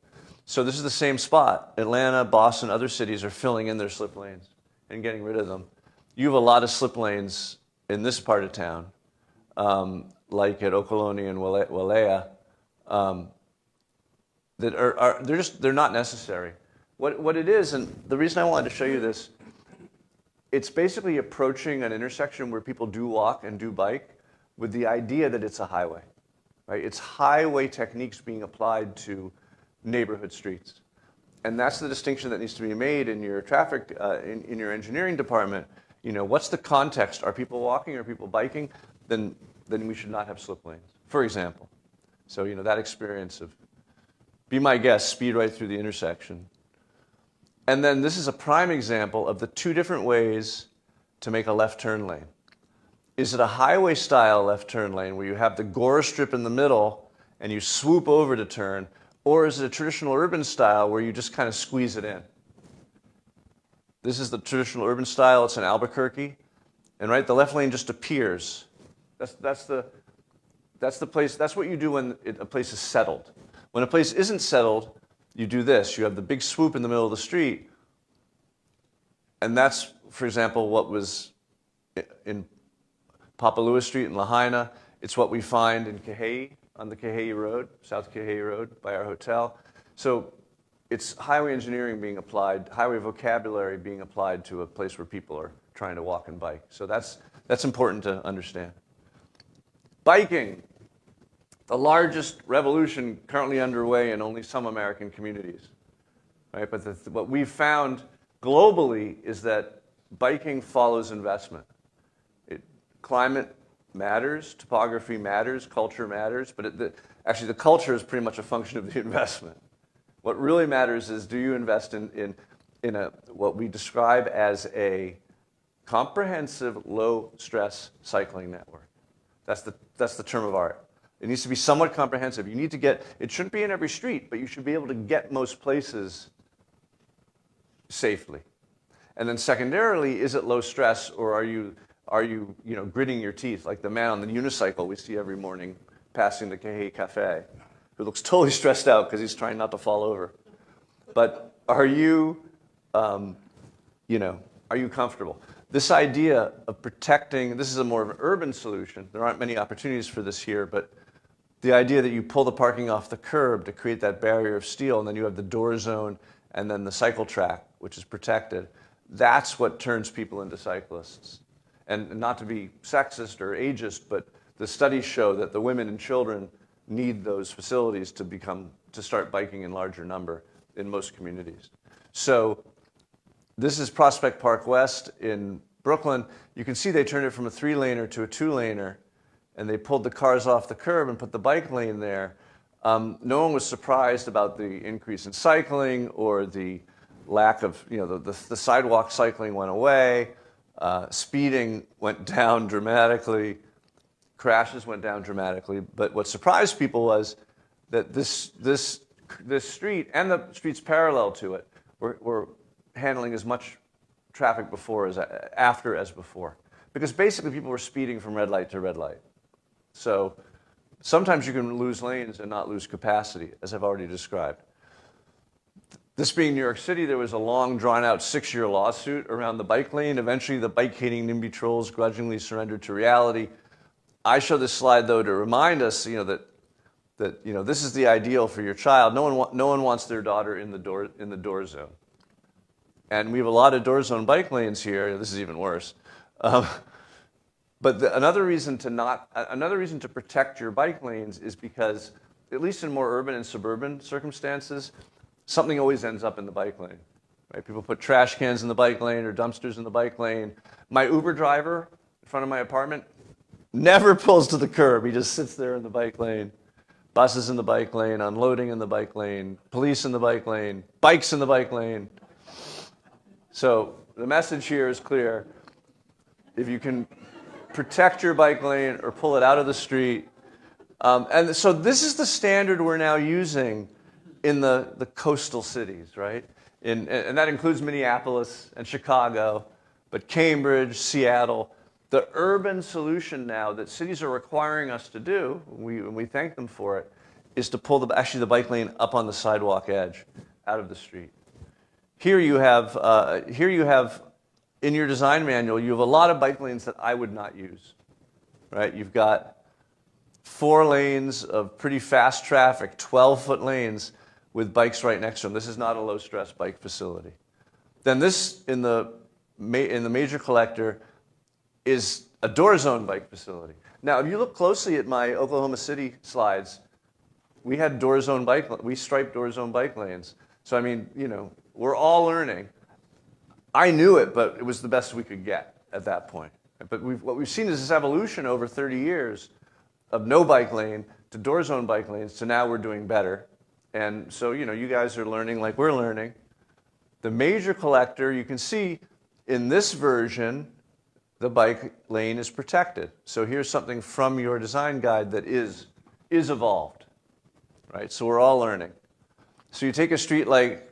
So this is the same spot. Atlanta, Boston, other cities are filling in their slip lanes and getting rid of them. You have a lot of slip lanes in this part of town, like at Okoloni and Walea, that they're not necessary. What it is, and the reason I wanted to show you this, it's basically approaching an intersection where people do walk and do bike with the idea that it's a highway, right? It's highway techniques being applied to neighborhood streets. And that's the distinction that needs to be made in your traffic, in your engineering department. You know, what's the context? Are people walking? Are people biking? Then we should not have slip lanes, for example. So, you know, that experience of, be my guest, speed right through the intersection. And then this is a prime example of the two different ways to make a left turn lane. Is it a highway style left turn lane where you have the gore strip in the middle and you swoop over to turn, or is it a traditional urban style where you just kind of squeeze it in? This is the traditional urban style. It's in Albuquerque, and right, the left lane just appears. That's the place. That's what you do when a place is settled. When a place isn't settled, you do this. You have the big swoop in the middle of the street, and that's, for example, what was in Papa Louis Street in Lahaina. It's what we find in Kihei, on the Kihei Road, South Kihei Road, by our hotel. So it's highway engineering being applied, highway vocabulary being applied to a place where people are trying to walk and bike. So that's important to understand. Biking, the largest revolution currently underway in only some American communities, right? But what we've found globally is that biking follows investment. Climate matters, topography matters, culture matters, but actually the culture is pretty much a function of the investment. What really matters is, do you invest in what we describe as a comprehensive low-stress cycling network? That's the term of art. It needs to be somewhat comprehensive. You need to get, it shouldn't be in every street, but you should be able to get most places safely. And then secondarily, is it low stress, or are you gritting your teeth like the man on the unicycle we see every morning passing the Kihei Cafe, who looks totally stressed out because he's trying not to fall over. But are you comfortable? This idea of protecting, this is a more of an urban solution. There aren't many opportunities for this here, but the idea that you pull the parking off the curb to create that barrier of steel, and then you have the door zone and then the cycle track, which is protected, that's what turns people into cyclists. And not to be sexist or ageist, but the studies show that the women and children need those facilities to start biking in larger number in most communities. So this is Prospect Park West in Brooklyn. You can see they turned it from a 3-laner to a 2-laner, and they pulled the cars off the curb and put the bike lane there. No one was surprised about the increase in cycling or the lack of, the sidewalk cycling went away. Speeding went down dramatically. Crashes went down dramatically. But what surprised people was that this street and the streets parallel to it were handling as much traffic after as before. Because basically people were speeding from red light to red light. So sometimes you can lose lanes and not lose capacity, as I've already described. This being New York City, there was a long, drawn-out 6-year lawsuit around the bike lane. Eventually, the bike-hating NIMBY trolls grudgingly surrendered to reality. I show this slide, though, to remind us, that this is the ideal for your child. No one wants their daughter in the door zone. And we have a lot of door zone bike lanes here. This is even worse. But another reason to protect your bike lanes is because, at least in more urban and suburban circumstances, something always ends up in the bike lane. Right? People put trash cans in the bike lane or dumpsters in the bike lane. My Uber driver in front of my apartment never pulls to the curb. He just sits there in the bike lane. Buses in the bike lane, unloading in the bike lane, police in the bike lane, bikes in the bike lane. So the message here is clear. If you can protect your bike lane or pull it out of the street. And so this is the standard we're now using in the coastal cities, right? And that includes Minneapolis and Chicago, but Cambridge, Seattle. The urban solution now that cities are requiring us to do, and we thank them for it, is to pull actually the bike lane up on the sidewalk edge, out of the street. Here you have in your design manual, you have a lot of bike lanes that I would not use, right? You've got 4 lanes of pretty fast traffic, 12-foot lanes with bikes right next to them. This is not a low-stress bike facility. Then this, in the major collector, is a door zone bike facility. Now, if you look closely at my Oklahoma City slides, we striped door zone bike lanes. So I mean, we're all learning. I knew it, but it was the best we could get at that point. But what we've seen is this evolution over 30 years of no bike lane to door zone bike lanes to now we're doing better. And so, you guys are learning like we're learning. The major collector, you can see in this version, the bike lane is protected. So here's something from your design guide that is evolved, right? So we're all learning. So you take a street like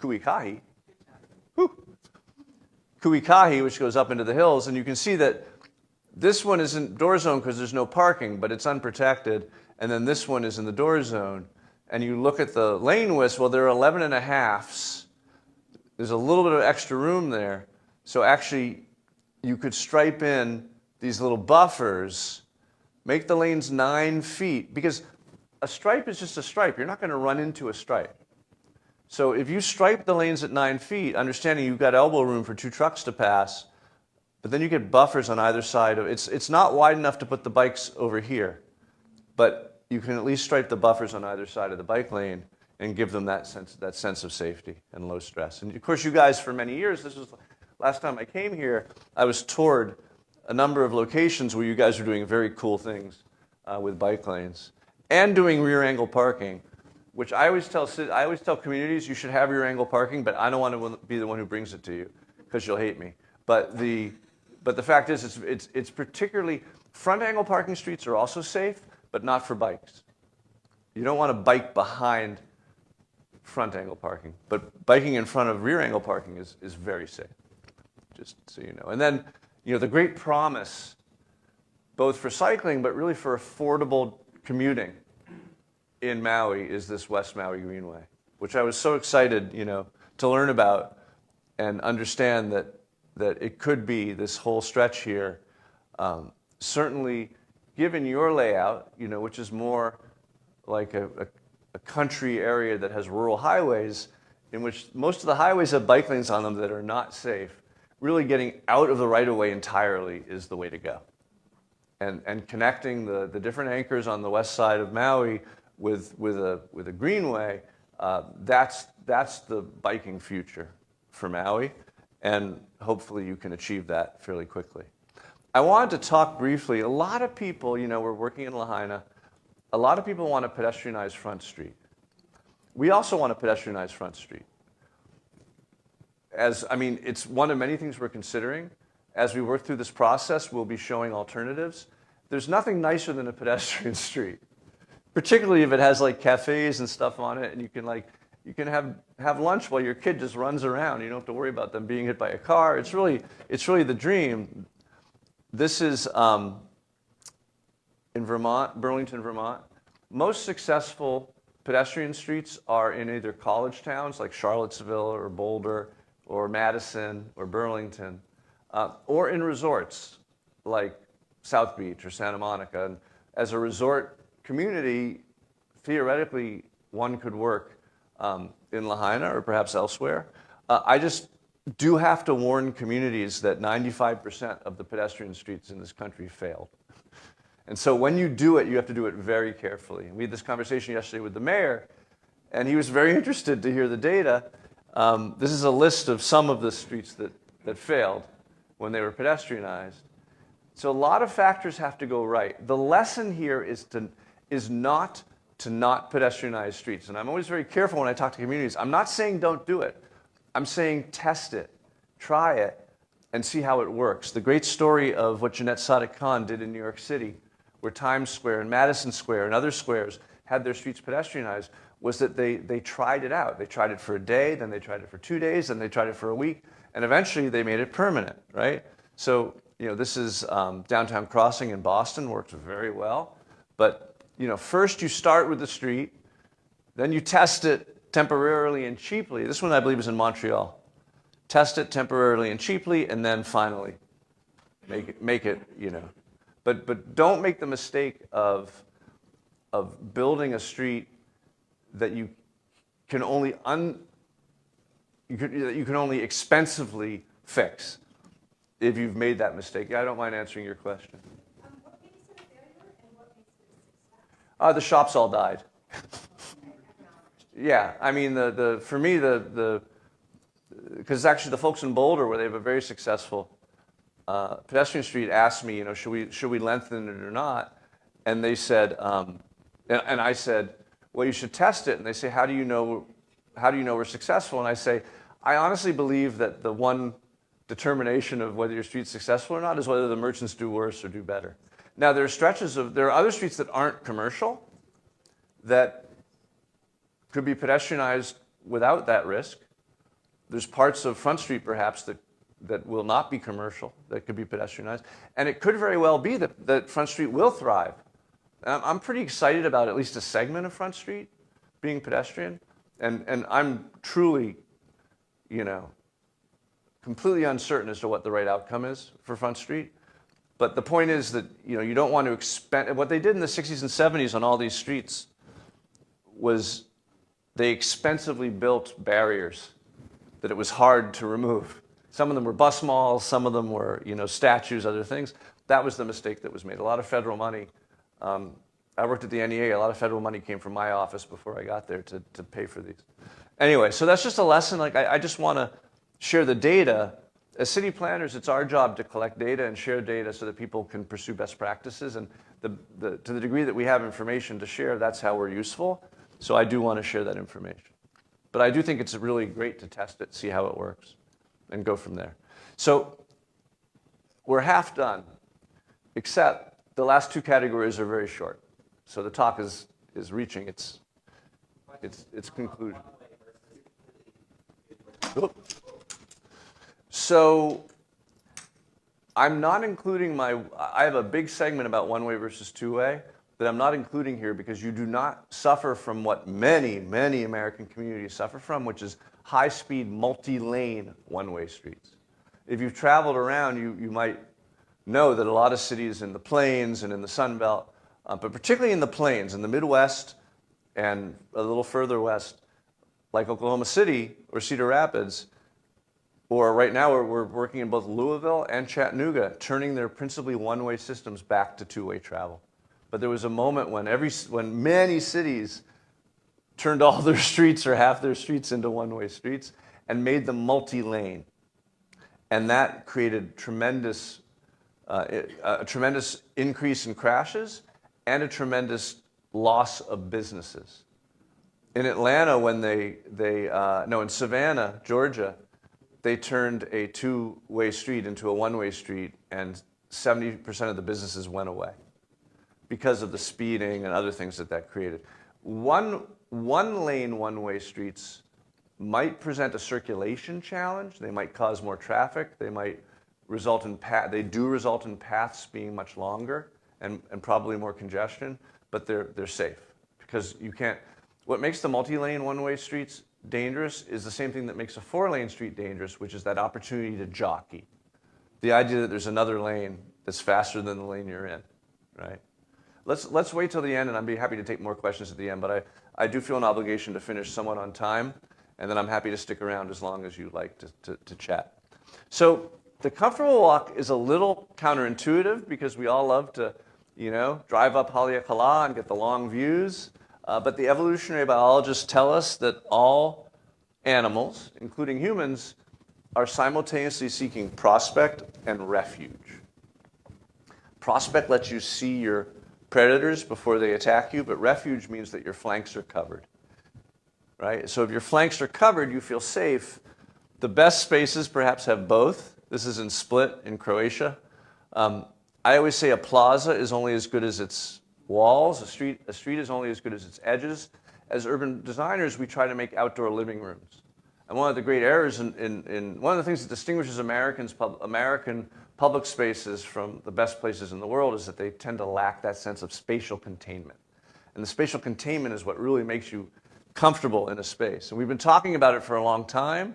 Kuikahi, which goes up into the hills, and you can see that this one isn't door zone because there's no parking, but it's unprotected, and then this one is in the door zone. And you look at the lane widths, well, there are 11 and a halves. There's a little bit of extra room there. So actually, you could stripe in these little buffers, make the lanes 9 feet, because a stripe is just a stripe. You're not going to run into a stripe. So if you stripe the lanes at 9 feet, understanding you've got elbow room for 2 trucks to pass, but then you get buffers on either side of it. It's not wide enough to put the bikes over here, but you can at least stripe the buffers on either side of the bike lane and give them that sense of safety and low stress. And of course, you guys, for many years, this was last time I came here, I was toured a number of locations where you guys are doing very cool things with bike lanes and doing rear angle parking, which I always tell communities you should have rear angle parking, but I don't want to be the one who brings it to you because you'll hate me. But the fact is, it's particularly front angle parking streets are also safe, but not for bikes. You don't want to bike behind front angle parking, but biking in front of rear angle parking is very safe, just so you know. And then, the great promise, both for cycling, but really for affordable commuting in Maui is this West Maui Greenway, which I was so excited, to learn about and understand that it could be this whole stretch here. Certainly, given your layout, which is more like a country area that has rural highways, in which most of the highways have bike lanes on them that are not safe, really getting out of the right-of-way entirely is the way to go. And connecting the different anchors on the west side of Maui with a greenway, that's the biking future for Maui, and hopefully you can achieve that fairly quickly. I wanted to talk briefly. A lot of people, we're working in Lahaina. A lot of people want a pedestrianized front street. We also want a pedestrianized front street. It's one of many things we're considering. As we work through this process, we'll be showing alternatives. There's nothing nicer than a pedestrian street, particularly if it has like cafes and stuff on it, and you can have lunch while your kid just runs around. You don't have to worry about them being hit by a car. It's really the dream. This is in Vermont, Burlington, Vermont. Most successful pedestrian streets are in either college towns like Charlottesville or Boulder or Madison or Burlington, or in resorts like South Beach or Santa Monica. And as a resort community, theoretically, one could work in Lahaina or perhaps elsewhere. I just do have to warn communities that 95% of the pedestrian streets in this country failed. And so when you do it, you have to do it very carefully. And we had this conversation yesterday with the mayor, and he was very interested to hear the data. This is a list of some of the streets that failed when they were pedestrianized. So a lot of factors have to go right. The lesson here is not to not pedestrianize streets. And I'm always very careful when I talk to communities. I'm not saying don't do it. I'm saying test it, try it, and see how it works. The great story of what Jeanette Sadiq-Khan did in New York City, where Times Square and Madison Square and other squares had their streets pedestrianized, was that they tried it out. They tried it for a day, then they tried it for 2 days, then they tried it for a week, and eventually they made it permanent, right? So, this is Downtown Crossing in Boston, works very well. But, first you start with the street, then you test it temporarily and cheaply. This one, I believe, is in Montreal. Test it temporarily and cheaply, and then finally make it. But don't make the mistake of building a street that you can only expensively fix if you've made that mistake. Yeah, I don't mind answering your question. What makes it a failure and what makes it a success? The shops all died. Yeah, I mean, for me, because actually the folks in Boulder, where they have a very successful pedestrian street, asked me, should we lengthen it or not? And they said, and I said, well, you should test it. And they say, how do you know we're successful? And I say, I honestly believe that the one determination of whether your street's successful or not is whether the merchants do worse or do better. Now, there are other streets that aren't commercial that could be pedestrianized without that risk. There's parts of Front Street, perhaps, that will not be commercial, that could be pedestrianized. And it could very well be that Front Street will thrive. I'm pretty excited about at least a segment of Front Street being pedestrian. And I'm truly, completely uncertain as to what the right outcome is for Front Street. But the point is that, you don't want to expend. What they did in the 60s and 70s on all these streets was they expensively built barriers that it was hard to remove. Some of them were bus malls, some of them were, statues, other things. That was the mistake that was made. A lot of federal money. I worked at the NEA. A lot of federal money came from my office before I got there to pay for these. Anyway, so that's just a lesson. I just want to share the data. As city planners, it's our job to collect data and share data so that people can pursue best practices. And to the degree that we have information to share, that's how we're useful. So I do want to share that information. But I do think it's really great to test it, see how it works, and go from there. So we're half done, except the last two categories are very short. So the talk is reaching its conclusion. Oop. So I'm not including I have a big segment about one-way versus two-way that I'm not including here because you do not suffer from what many, many American communities suffer from, which is high-speed, multi-lane one-way streets. If you've traveled around, you might know that a lot of cities in the plains and in the Sun Belt, but particularly in the plains, in the Midwest and a little further west, like Oklahoma City or Cedar Rapids, or right now we're working in both Louisville and Chattanooga, turning their principally one-way systems back to two-way travel. But there was a moment when many cities turned all their streets or half their streets into one-way streets and made them multi-lane. And that created a tremendous increase in crashes and a tremendous loss of businesses. In Atlanta, in Savannah, Georgia, they turned a two-way street into a one-way street, and 70% of the businesses went away because of the speeding and other things that created. One-lane, one-way streets might present a circulation challenge. They might cause more traffic. They might result in paths being much longer and probably more congestion, but they're safe because you can't. What makes the multi-lane one-way streets dangerous is the same thing that makes a four-lane street dangerous, which is that opportunity to jockey. The idea that there's another lane that's faster than the lane you're in, right? Let's wait till the end, and I'd be happy to take more questions at the end, but I do feel an obligation to finish somewhat on time, and then I'm happy to stick around as long as you'd like to chat. So the comfortable walk is a little counterintuitive because we all love to, drive up Haleakala and get the long views. But the evolutionary biologists tell us that all animals, including humans, are simultaneously seeking prospect and refuge. Prospect lets you see your predators before they attack you, but refuge means that your flanks are covered, right? So if your flanks are covered, you feel safe. The best spaces perhaps have both. This is in Split in Croatia. I always say a plaza is only as good as its walls. A street is only as good as its edges. As urban designers, we try to make outdoor living rooms. And one of the great errors in one of the things that distinguishes American public spaces from the best places in the world is that they tend to lack that sense of spatial containment. And the spatial containment is what really makes you comfortable in a space. And we've been talking about it for a long time.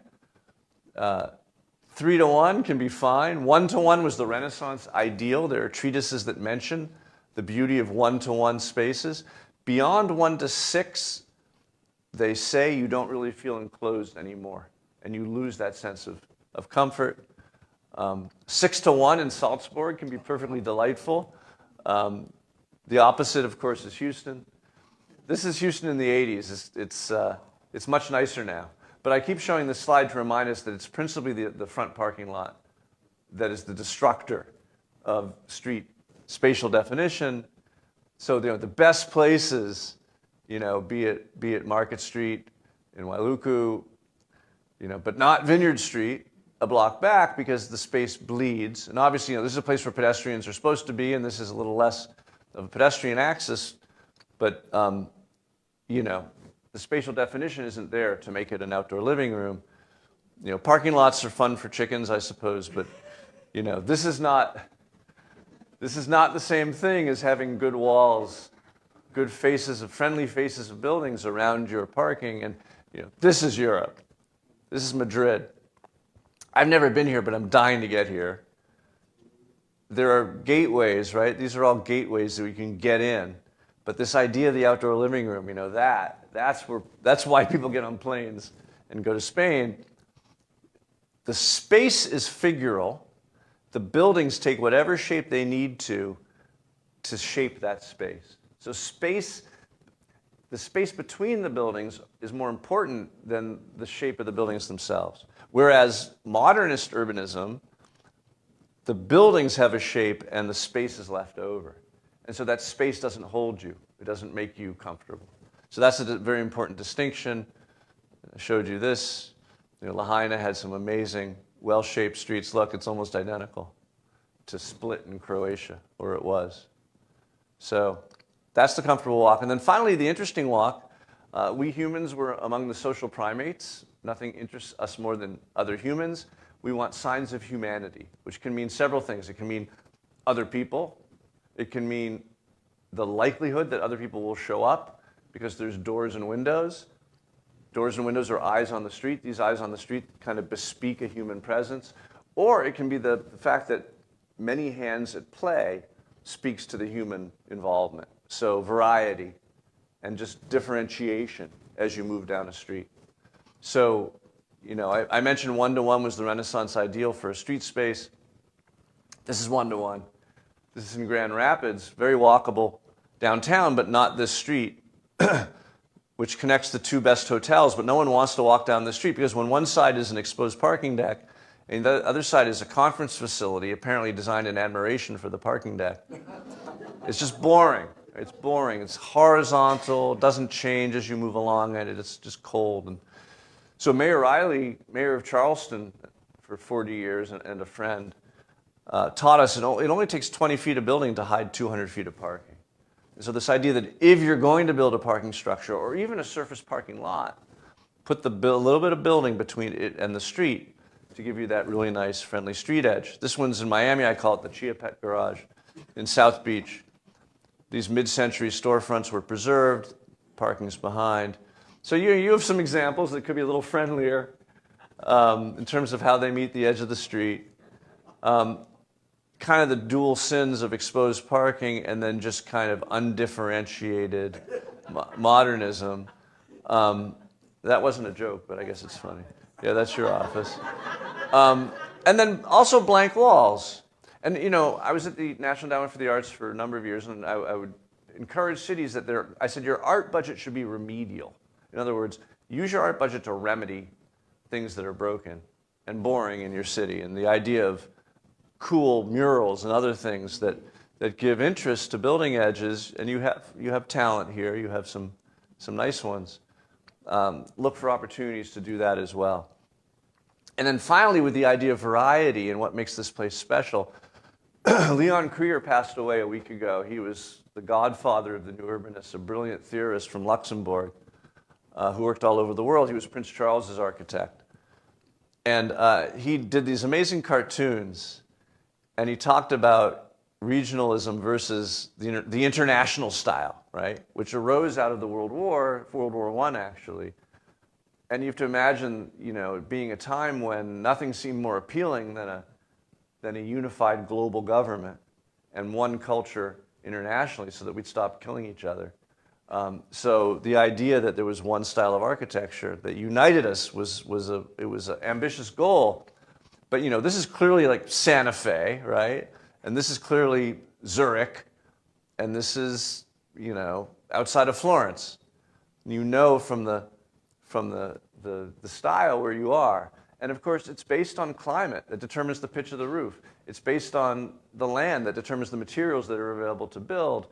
3-to-1 can be fine. 1-to-1 was the Renaissance ideal. There are treatises that mention the beauty of 1-to-1 spaces. Beyond 1-to-6, they say you don't really feel enclosed anymore, and you lose that sense of comfort. 6-to-1 in Salzburg can be perfectly delightful. The opposite, of course, is Houston. This is Houston in the 80s. It's much nicer now. But I keep showing this slide to remind us that it's principally the front parking lot that is the destructor of street spatial definition. So the best places, be it Market Street in Wailuku, but not Vineyard Street, a block back, because the space bleeds. And obviously, this is a place where pedestrians are supposed to be, and this is a little less of a pedestrian axis, but the spatial definition isn't there to make it an outdoor living room. Parking lots are fun for chickens, I suppose, but this is not the same thing as having good walls, good friendly faces of buildings around your parking. And this is Europe. This is Madrid. I've never been here, but I'm dying to get here. There are gateways, right? These are all gateways that we can get in. But this idea of the outdoor living room, that's why people get on planes and go to Spain. The space is figural. The buildings take whatever shape they need to shape that space. So the space between the buildings is more important than the shape of the buildings themselves. Whereas modernist urbanism, the buildings have a shape and the space is left over. And so that space doesn't hold you. It doesn't make you comfortable. So that's a very important distinction. I showed you this. Lahaina had some amazing, well-shaped streets. Look, it's almost identical to Split in Croatia, or it was. So that's the comfortable walk. And then finally, the interesting walk. We humans were among the social primates. Nothing interests us more than other humans. We want signs of humanity, which can mean several things. It can mean other people. It can mean the likelihood that other people will show up because there's doors and windows. Doors and windows are eyes on the street. These eyes on the street kind of bespeak a human presence. Or it can be the fact that many hands at play speaks to the human involvement. So variety and just differentiation as you move down a street. So, I mentioned 1-to-1 was the Renaissance ideal for a street space. This is 1-to-1. This is in Grand Rapids, very walkable downtown, but not this street, which connects the two best hotels. But no one wants to walk down the street because when one side is an exposed parking deck and the other side is a conference facility, apparently designed in admiration for the parking deck, it's just boring. It's boring. It's horizontal. It doesn't change as you move along, and it's just cold. And so Mayor Riley, mayor of Charleston for 40 years and a friend, taught us it only takes 20 feet of building to hide 200 feet of parking. And so this idea that if you're going to build a parking structure or even a surface parking lot, put a little bit of building between it and the street to give you that really nice, friendly street edge. This one's in Miami. I call it the Chia Pet Garage in South Beach. These mid-century storefronts were preserved. Parking's behind. So you have some examples that could be a little friendlier in terms of how they meet the edge of the street. Kind of the dual sins of exposed parking and then just kind of undifferentiated modernism. That wasn't a joke, but I guess it's funny. Yeah, that's your office. And then also blank walls. And, I was at the National Endowment for the Arts for a number of years, and I would encourage cities that I said, your art budget should be remedial. In other words, use your art budget to remedy things that are broken and boring in your city. And the idea of cool murals and other things that give interest to building edges, and you have talent here, you have some nice ones. Look for opportunities to do that as well. And then finally, with the idea of variety and what makes this place special, Leon Krier passed away a week ago. He was the godfather of the new urbanists, a brilliant theorist from Luxembourg who worked all over the world. He was Prince Charles's architect. And he did these amazing cartoons, and he talked about regionalism versus the international style, right, which arose out of the World War I, actually. And you have to imagine, it being a time when nothing seemed more appealing than a unified global government and one culture internationally so that we'd stop killing each other. So the idea that there was one style of architecture that united us was an ambitious goal. But this is clearly like Santa Fe, right? And this is clearly Zurich, and this is outside of Florence. From the style where you are. And of course, it's based on climate that determines the pitch of the roof. It's based on the land that determines the materials that are available to build.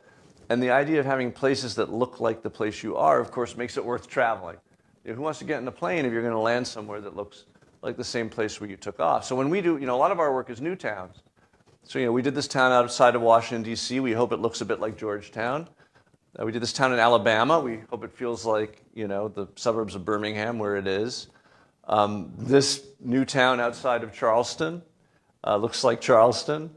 And the idea of having places that look like the place you are, of course, makes it worth traveling. Who wants to get in a plane if you're going to land somewhere that looks like the same place where you took off? So when we do, a lot of our work is new towns. So, we did this town outside of Washington, D.C. We hope it looks a bit like Georgetown. We did this town in Alabama. We hope it feels like, the suburbs of Birmingham, where it is. This new town outside of Charleston looks like Charleston.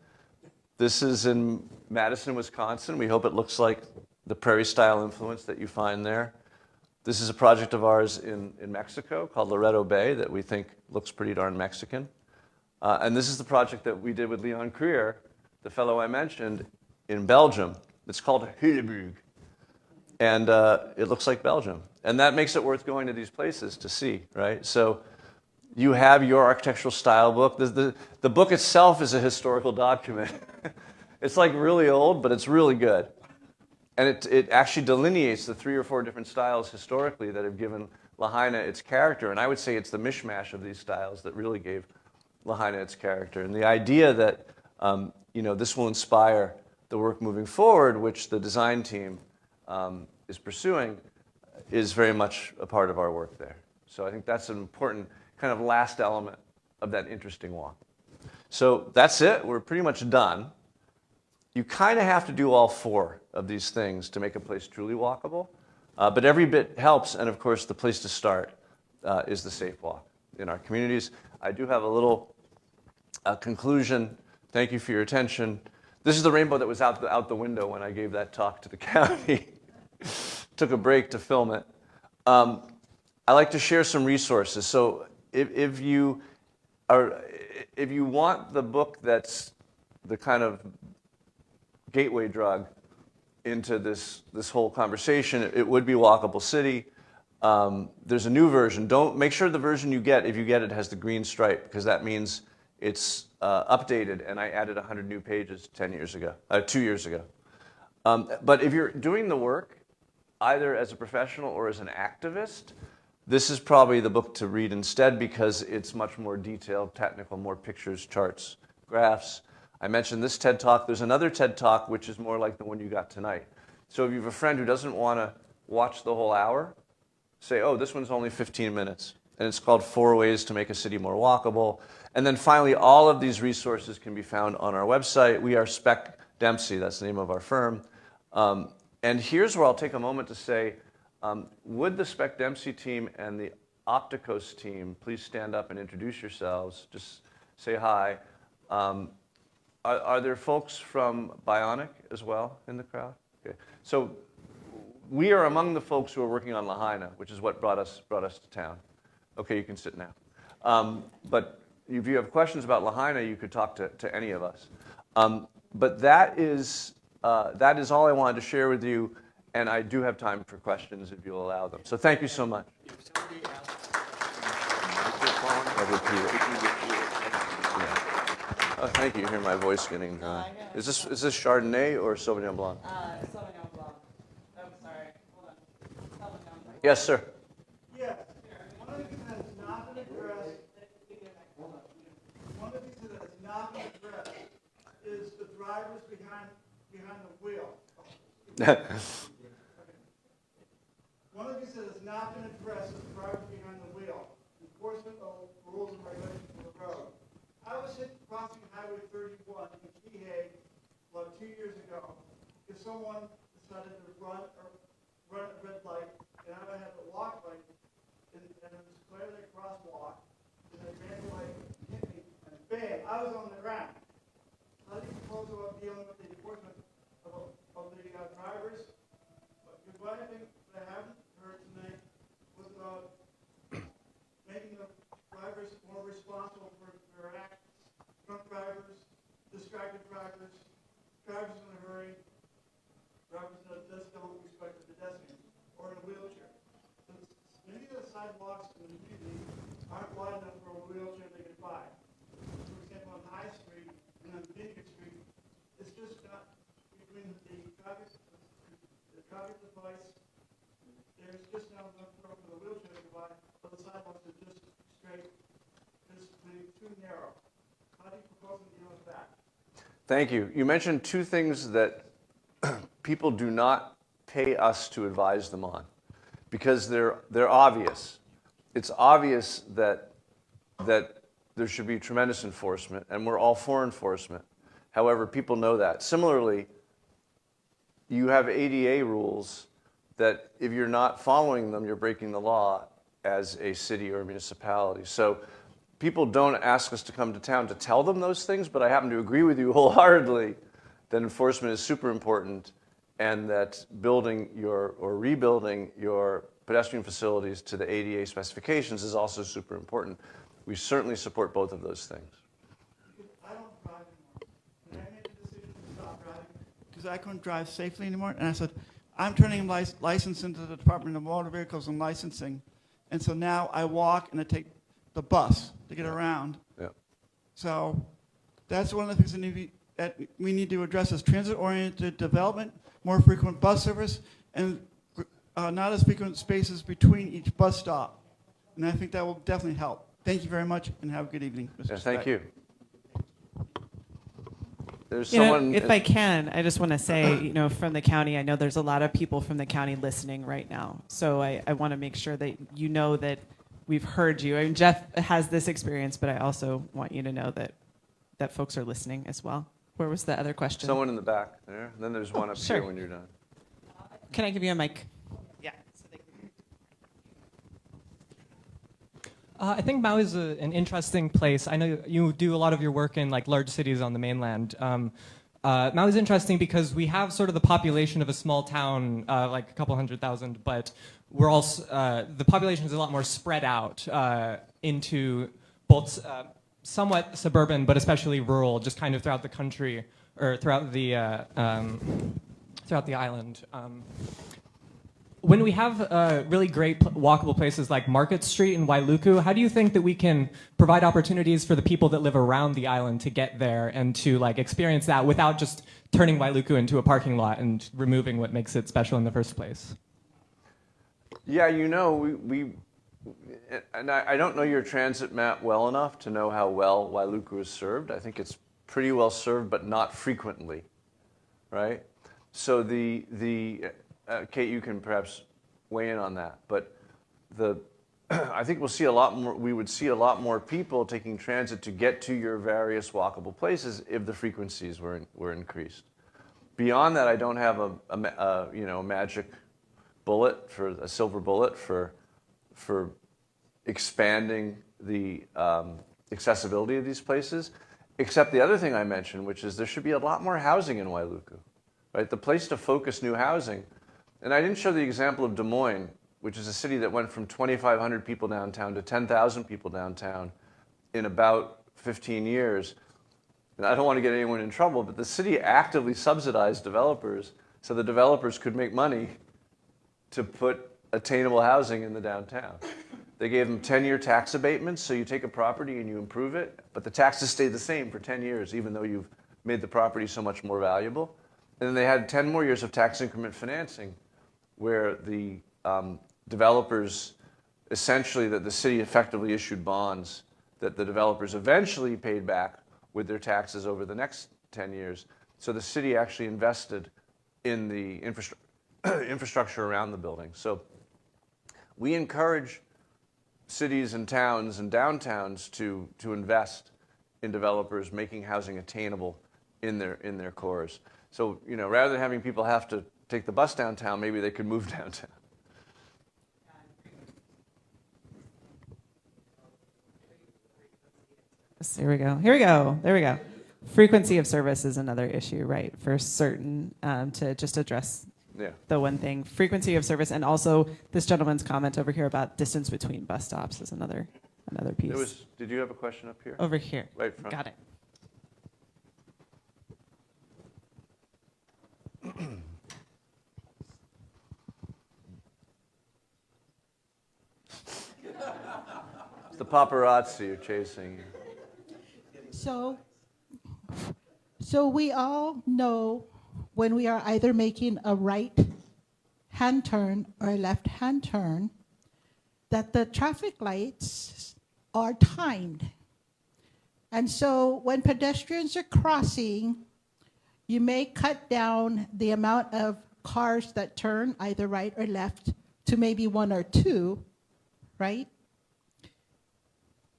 This is in Madison, Wisconsin. We hope it looks like the prairie-style influence that you find there. This is a project of ours in Mexico called Loreto Bay that we think looks pretty darn Mexican. And this is the project that we did with Leon Krier, the fellow I mentioned, in Belgium. It's called Hillebrugge. And it looks like Belgium. And that makes it worth going to these places to see, right? So you have your architectural style book. The book itself is a historical document. It's like really old, but it's really good. And it actually delineates the 3 or 4 different styles historically that have given Lahaina its character. And I would say it's the mishmash of these styles that really gave Lahaina its character. And the idea that this will inspire the work moving forward, which the design team is pursuing, is very much a part of our work there. So I think that's an important kind of last element of that interesting walk. So that's it. We're pretty much done. You kind of have to do all 4 of these things to make a place truly walkable. But every bit helps. And of course, the place to start is the safe walk in our communities. I do have a little conclusion. Thank you for your attention. This is the rainbow that was out the window when I gave that talk to the county. Took a break to film it. I like to share some resources. So if you want the book that's the kind of gateway drug into this whole conversation, it would be Walkable City. There's a new version. Make sure the version you get, if you get it, has the green stripe, because that means it's updated, and I added 100 new pages 2 years ago. But if you're doing the work, either as a professional or as an activist, this is probably the book to read instead, because it's much more detailed, technical, more pictures, charts, graphs. I mentioned this TED Talk. There's another TED Talk which is more like the one you got tonight. So if you have a friend who doesn't want to watch the whole hour, say, oh, this one's only 15 minutes. And it's called 4 Ways to Make a City More Walkable. And then finally, all of these resources can be found on our website. We are Speck Dempsey. That's the name of our firm. And here's where I'll take a moment to say, would the Speck Dempsey team and the Opticos team please stand up and introduce yourselves? Just say hi. Are there folks from Bionic as well in the crowd? Okay. So we are among the folks who are working on Lahaina, which is what brought us to town. Okay, you can sit now. But if you have questions about Lahaina, you could talk to any of us. But that is all I wanted to share with you, and I do have time for questions if you'll allow them. So thank you so much. Oh, thank you. You hear my voice getting dry. Is this Chardonnay or Sauvignon Blanc? Sauvignon Blanc. Oh, sorry. Hold on. Sauvignon Blanc. Yes, sir. Yes. One of the things that has not been addressed, is the drivers behind the wheel. One of the things that has not been addressed is the drivers behind the wheel. Enforcement of rules and regulations 2 years ago, if someone decided to run a red light, and I would have to walk like, and it was clearly a crosswalk, and the red light hit me, and bam, I was on the ground. How do you propose about dealing with the enforcement of the drivers? Because one thing that I haven't heard tonight was about making the drivers more responsible for their actions. Drunk drivers, distracted drivers, drivers in a hurry, drivers that just don't respect the pedestrians, or in a wheelchair. So many of the sidewalks in the community aren't wide enough for a wheelchair they can buy. For example, on High Street and on Vineyard Street, it's just not between the traffic device. There's just not enough room for the wheelchair to buy, but the sidewalks are just straight, just too narrow. How do you propose to deal with that? Thank you. You mentioned two things that people do not pay us to advise them on because they're obvious. It's obvious that there should be tremendous enforcement, and we're all for enforcement. However, people know that. Similarly, you have ADA rules that if you're not following them, you're breaking the law as a city or municipality. So people don't ask us to come to town to tell them those things, but I happen to agree with you wholeheartedly that enforcement is super important and that building or rebuilding your pedestrian facilities to the ADA specifications is also super important. We certainly support both of those things. I don't drive anymore. When I made the decision to stop driving, because I couldn't drive safely anymore, and I said, I'm turning license into the Department of Motor Vehicles and Licensing, and so now I walk and I take the bus to get around. Yeah. So that's one of the things that we need to address is transit-oriented development, more frequent bus service, and not as frequent spaces between each bus stop. And I think that will definitely help. Thank you very much, and have a good evening, Mr. Yeah, thank Speck. you. There's You know, someone. if I can, I just want to say, from the county, I know there's a lot of people from the county listening right now. So I want to make sure that you know that we've heard you. I mean, Jeff has this experience, but I also want you to know that folks are listening as well. Where was the other question? Someone in the back there. And then there's one up sure. here when you're done. Can I give you a mic? Yeah. I think Maui is an interesting place. I know you do a lot of your work in like large cities on the mainland. Maui is interesting because we have sort of the population of a small town, like a couple 100,000, but we're also the population is a lot more spread out into both somewhat suburban, but especially rural, just kind of throughout the country or throughout the island. When we have really great walkable places like Market Street in Wailuku, how do you think that we can provide opportunities for the people that live around the island to get there and to like experience that without just turning Wailuku into a parking lot and removing what makes it special in the first place? Yeah, I don't know your transit map well enough to know how well Wailuku is served. I think it's pretty well served, but not frequently, right? So Kate, you can perhaps weigh in on that, but I think we'll see a lot more. We would see a lot more people taking transit to get to your various walkable places if the frequencies were increased. Beyond that, I don't have a magic bullet for a silver bullet for expanding the accessibility of these places. Except the other thing I mentioned, which is there should be a lot more housing in Wailuku, right? The place to focus new housing. And I didn't show the example of Des Moines, which is a city that went from 2,500 people downtown to 10,000 people downtown in about 15 years. And I don't want to get anyone in trouble, but the city actively subsidized developers so the developers could make money to put attainable housing in the downtown. They gave them 10-year tax abatements, so you take a property and you improve it, but the taxes stay the same for 10 years, even though you've made the property so much more valuable. And then they had 10 more years of tax increment financing, where the developers, essentially that the city effectively issued bonds that the developers eventually paid back with their taxes over the next 10 years. So the city actually invested in the infrastructure around the building. So we encourage cities and towns and downtowns to invest in developers making housing attainable in their cores. So, rather than having people have to take the bus downtown, maybe they could move downtown. Here we go. Here we go. There we go. Frequency of service is another issue, right? For certain, to just address Yeah. the one thing, frequency of service, and also this gentleman's comment over here about distance between bus stops is another piece. Did you have a question up here? Over here. Right front. Got it. It's the paparazzi you're chasing. So we all know when we are either making a right-hand turn or a left-hand turn that the traffic lights are timed. And so when pedestrians are crossing, you may cut down the amount of cars that turn either right or left to maybe 1 or 2, right?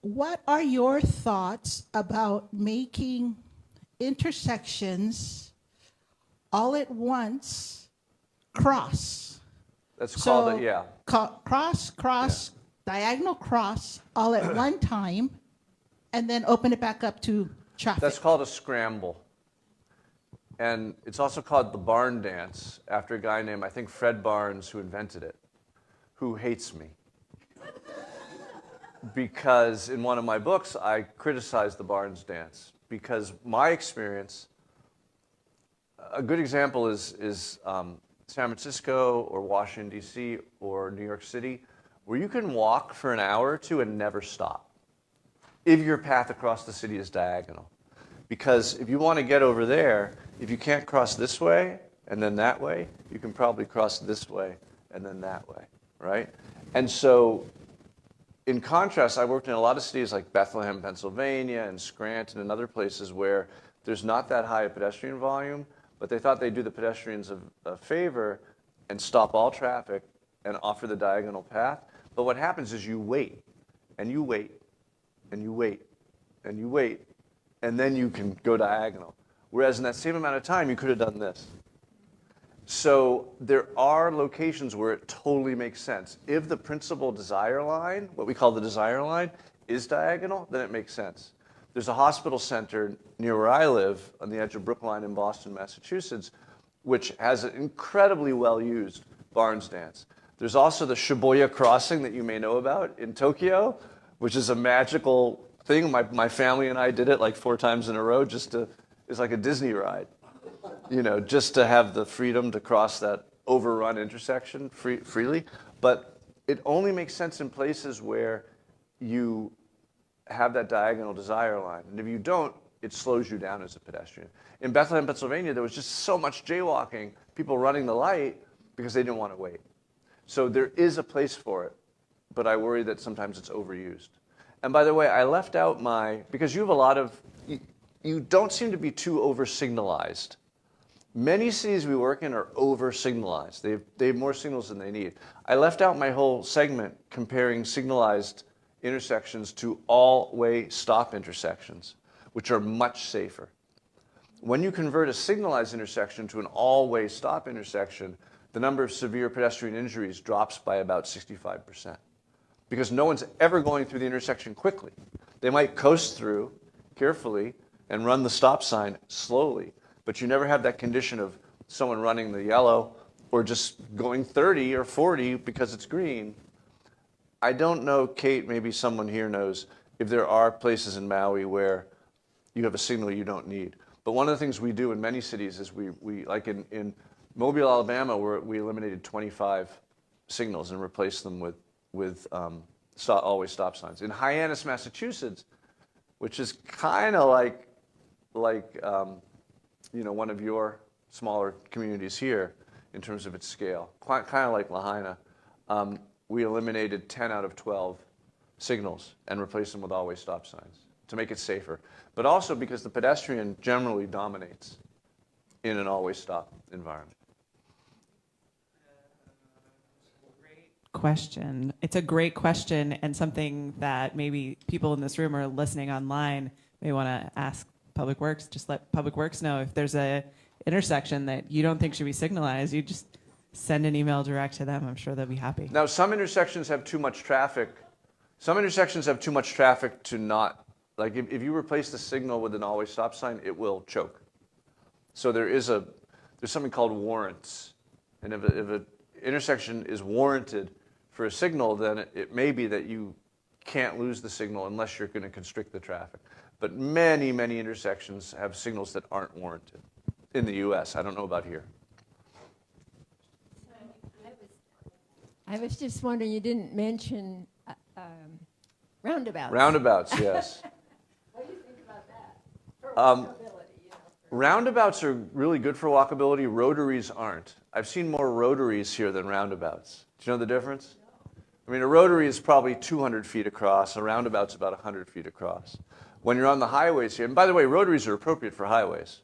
What are your thoughts about making intersections all at once cross? That's called it, yeah. Cross, diagonal cross all at one time, and then open it back up to traffic. That's called a scramble. And it's also called the barn dance, after a guy named, I think, Fred Barnes, who invented it, who hates me. Because in one of my books, I criticized the Barnes dance. Because my experience, a good example is San Francisco or Washington, D.C. or New York City, where you can walk for an hour or two and never stop if your path across the city is diagonal. Because if you want to get over there, if you can't cross this way and then that way, you can probably cross this way and then that way, right? And so, in contrast, I worked in a lot of cities like Bethlehem, Pennsylvania, and Scranton and other places where there's not that high a pedestrian volume, but they thought they'd do the pedestrians a favor and stop all traffic and offer the diagonal path. But what happens is you wait, and you wait, and you wait, and you wait, and then you can go diagonal. Whereas in that same amount of time, you could have done this. So there are locations where it totally makes sense. If the principal desire line, what we call the desire line, is diagonal, then it makes sense. There's a hospital center near where I live on the edge of Brookline in Boston, Massachusetts, which has an incredibly well-used Barnes dance. There's also the Shibuya crossing that you may know about in Tokyo, which is a magical thing. My family and I did it like 4 times in a row it's like a Disney ride. Just to have the freedom to cross that overrun intersection freely. But it only makes sense in places where you have that diagonal desire line. And if you don't, it slows you down as a pedestrian. In Bethlehem, Pennsylvania, there was just so much jaywalking, people running the light because they didn't want to wait. So there is a place for it, but I worry that sometimes it's overused. And by the way, I left out because you have a lot of, you don't seem to be too over-signalized. Many cities we work in are over-signalized. They have more signals than they need. I left out my whole segment comparing signalized intersections to all-way stop intersections, which are much safer. When you convert a signalized intersection to an all-way stop intersection, the number of severe pedestrian injuries drops by about 65%. Because no one's ever going through the intersection quickly. They might coast through carefully and run the stop sign slowly. But you never have that condition of someone running the yellow or just going 30 or 40 because it's green. I don't know, Kate, maybe someone here knows, if there are places in Maui where you have a signal you don't need. But one of the things we do in many cities is we like in Mobile, Alabama, where we eliminated 25 signals and replaced them with always stop signs. In Hyannis, Massachusetts, which is kind of like one of your smaller communities here in terms of its scale, kind of like Lahaina, we eliminated 10 out of 12 signals and replaced them with always stop signs to make it safer. But also because the pedestrian generally dominates in an always stop environment. Question. It's a great question and something that maybe people in this room or listening online may want to ask Public Works. Just let Public Works know if intersection that you don't think should be signalized, you just send an email direct to them. I'm sure they'll be happy. Now, some intersections have too much traffic. Some intersections have too much traffic to not, like if you replace the signal with an always stop sign, it will choke. So there's something called warrants. And if an intersection is warranted for a signal, then it may be that you can't lose the signal unless you're going to constrict the traffic. But many, many intersections have signals that aren't warranted in the US. I don't know about here. I was just wondering, you didn't mention roundabouts. Roundabouts, yes. What do you think about that? For Um, walkability, you know. Roundabouts are really good for walkability. Rotaries aren't. I've seen more rotaries here than roundabouts. Do you know the difference? I mean, a rotary is probably 200 feet across. A roundabout's about 100 feet across. When you're on the highways here, and by the way, rotaries are appropriate for highways.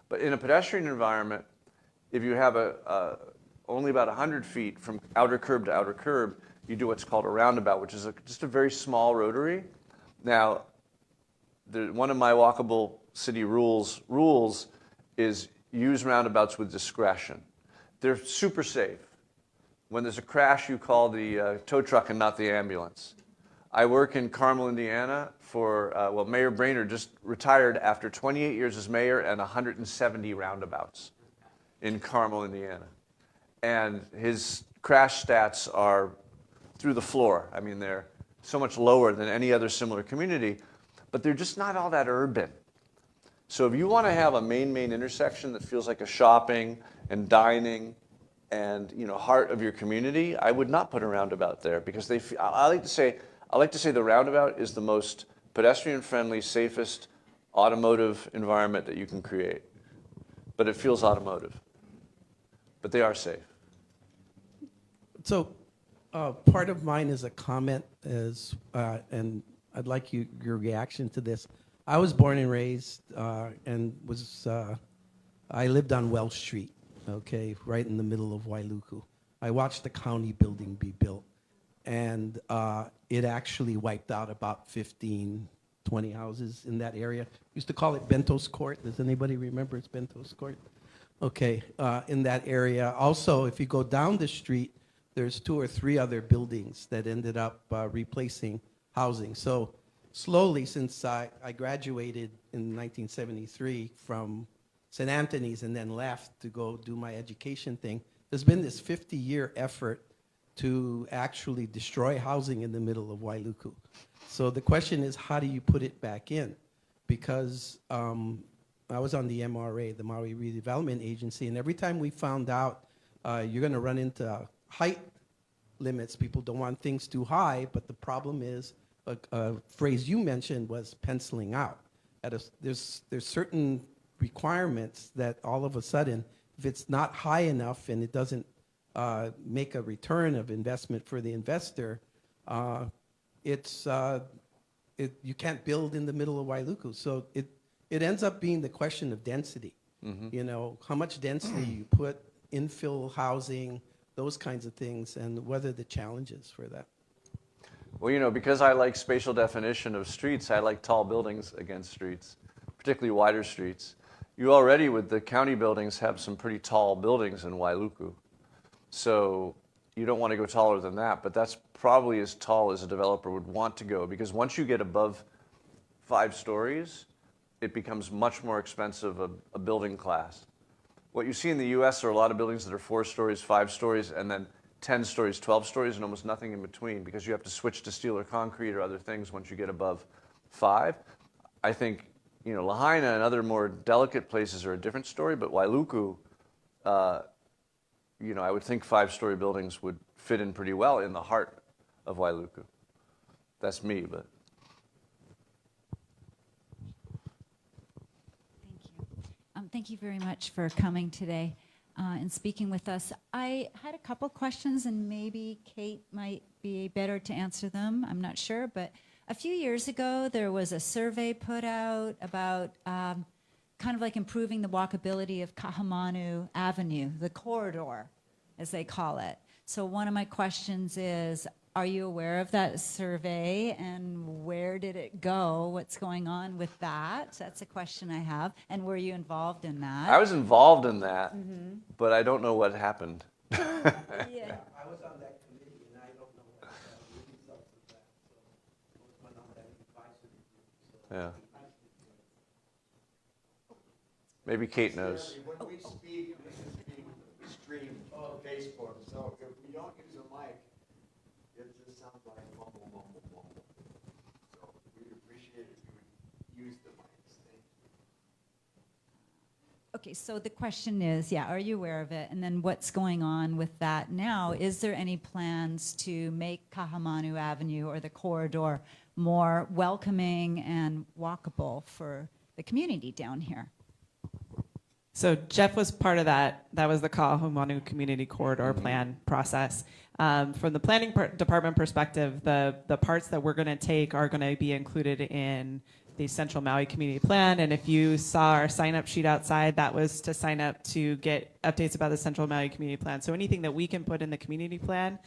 But in a pedestrian environment, if you have only about 100 feet from outer curb to outer curb, you do what's called a roundabout, which is just a very small rotary. Now, one of my walkable city rules is use roundabouts with discretion. They're super safe. When there's a crash, you call the tow truck and not the ambulance. I work in Carmel, Indiana for, Mayor Brainerd just retired after 28 years as mayor and 170 roundabouts in Carmel, Indiana. And his crash stats are through the floor. I mean, they're so much lower than any other similar community, but they're just not all that urban. So if you want to have a main intersection that feels like a shopping and dining and heart of your community, I would not put a roundabout there because I like to say the roundabout is the most pedestrian-friendly, safest automotive environment that you can create. But it feels automotive. But they are safe. So part of mine is a comment, and I'd like your reaction to this. I was born and raised and I lived on Welsh Street, okay, right in the middle of Wailuku. I watched the county building be built, and it actually wiped out about 15, 20 houses in that area. Used to call it Bento's Court. Does anybody remember it's Bento's Court? Okay, in that area. Also, if you go down the street, there's 2 or 3 other buildings that ended up replacing housing. So slowly, since I graduated in 1973 from St. Anthony's and then left to go do my education thing, there's been this 50-year effort to actually destroy housing in the middle of Wailuku. So the question is, how do you put it back in? Because I was on the MRA, the Maui Redevelopment Agency, and every time we found out you're going to run into height limits, people don't want things too high, but the problem is, a phrase you mentioned was penciling out. There's certain requirements that all of a sudden, if it's not high enough and it doesn't make a return of investment for the investor, you can't build in the middle of Wailuku. So it ends up being the question of density. Mm-hmm. How much density you put, infill housing, those kinds of things, and what are the challenges for that? Well, because I like spatial definition of streets, I like tall buildings against streets, particularly wider streets. You already, with the county buildings, have some pretty tall buildings in Wailuku. So you don't want to go taller than that, but that's probably as tall as a developer would want to go, because once you get above 5 stories, it becomes much more expensive a building class. What you see in the US are a lot of buildings that are 4 stories, 5 stories, and then 10 stories, 12 stories, and almost nothing in between, because you have to switch to steel or concrete or other things once you get above 5. I think, Lahaina and other more delicate places are a different story, but Wailuku, I would think 5-story buildings would fit in pretty well in the heart of Wailuku. That's me, but. Thank you very much for coming today and speaking with us. I had a couple questions, and maybe Kate might be better to answer them. I'm not sure, but a few years ago, there was a survey put out about kind of like improving the walkability of Kahamanu Avenue, the corridor, as they call it. So one of my questions is, are you aware of that survey, and where did it go? What's going on with that? That's a question I have. And were you involved in that? I was involved in that, but I don't know what happened. Yeah. I was on that committee, and I don't know what the results of that. So I was one on that advisory group. So Yeah. Maybe Kate knows. When we speak, this is being streamed on Facebook, so if we don't use a mic, it just sounds like mumble, mumble, mumble. So we'd appreciate if you would use the mics. Thank you. Okay, so the question is, yeah, are you aware of it? And then what's going on with that now? Is there any plans to make Kahamanu Avenue or the corridor more welcoming and walkable for the community down here? So Jeff was part of that. That was the Kahumanu Community Corridor Plan process. From the planning department perspective, the parts that we're going to take are going to be included in the Central Maui Community Plan. And if you saw our sign-up sheet outside, that was to sign up to get updates about the Central Maui Community Plan. So anything that we can put in the community plan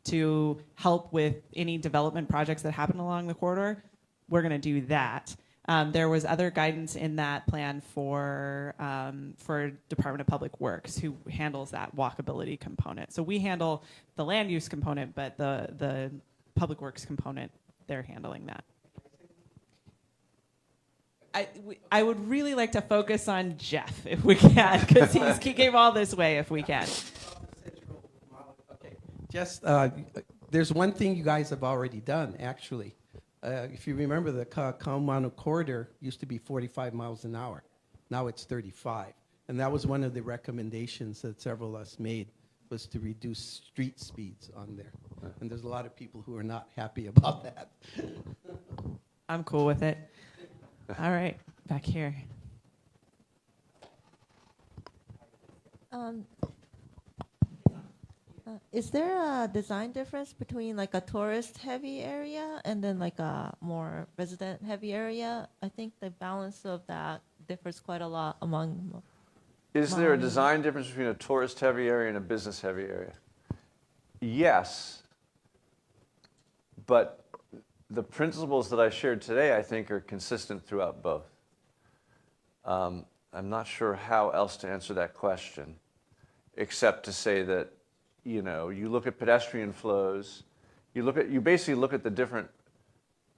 to help with any development projects that happen along the corridor, we're going to do that. There was other guidance in that plan for Department of Public Works, who handles that walkability component. So we handle the land use component, but the Public Works component, they're handling that. I would really like to focus on Jeff if we can, because he came all this way if we can. Okay. Just, there's one thing you guys have already done, actually. If you remember, the Kaumanu corridor used to be 45 miles an hour. Now it's 35. And that was one of the recommendations that several of us made, was to reduce street speeds on there. And there's a lot of people who are not happy about that. I'm cool with it. All right, back here. Is there a design difference between like a tourist heavy area and then like a more resident heavy area? I think the balance of that differs quite a lot among. Is there a design difference between a tourist heavy area and a business heavy area? Yes. But the principles that I shared today, I think, are consistent throughout both. I'm not sure how else to answer that question, except to say that, you know, you look at pedestrian flows, you basically look at the different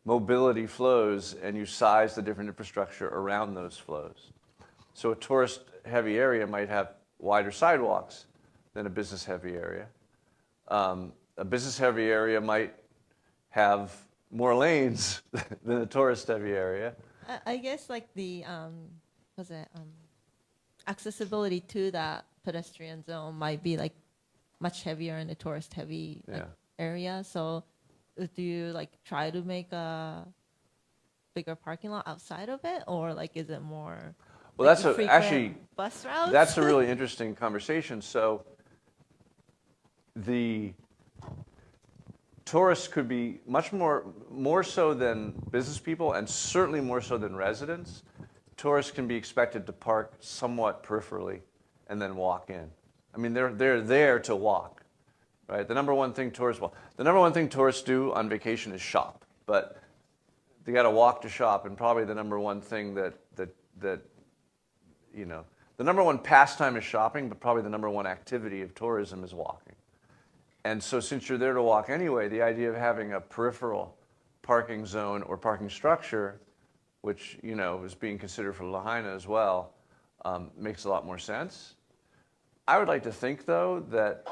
mobility flows and you size the different infrastructure around those flows. So a tourist heavy area might have wider sidewalks than a business heavy area. A business heavy area might have more lanes than a tourist heavy area. I guess like the accessibility to that pedestrian zone might be like much heavier in the tourist heavy area. So do you like try to make a bigger parking lot outside of it, or like is it more? Well, like that's frequent bus routes. That's a really interesting conversation. So the tourists could be much more so than business people, and certainly more so than residents. Tourists can be expected to park somewhat peripherally and then walk in. I mean, they're there to walk, right? The number one thing tourists do on vacation is shop, but they got to walk to shop, and probably the number one thing that you know, the number one pastime is shopping, but probably the number one activity of tourism is walking. And so since you're there to walk anyway, the idea of having a peripheral parking zone or parking structure, which, you know, is being considered for Lahaina as well, makes a lot more sense. I would like to think, though, that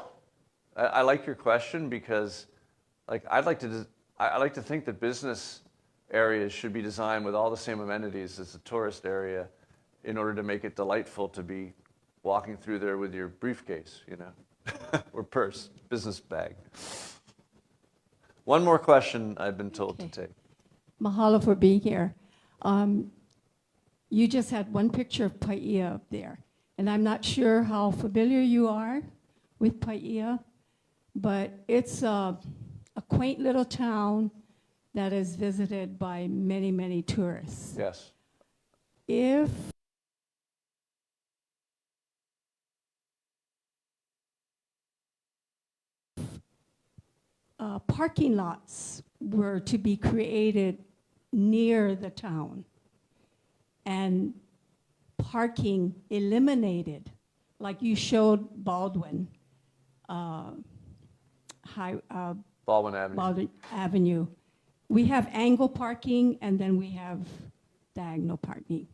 I like your question, because like I like to think that business areas should be designed with all the same amenities as the tourist area, in order to make it delightful to be walking through there with your briefcase, you know, or purse, business bag. One more question I've been told to take. Mahalo for being here. You just had one picture of Paia up there, and I'm not sure how familiar you are with Paia, but it's a quaint little town that is visited by many, many tourists. Yes. If parking lots were to be created near the town and parking eliminated, like you showed Baldwin, Baldwin Avenue. Baldwin Avenue. We have angle parking and then we have diagonal parking.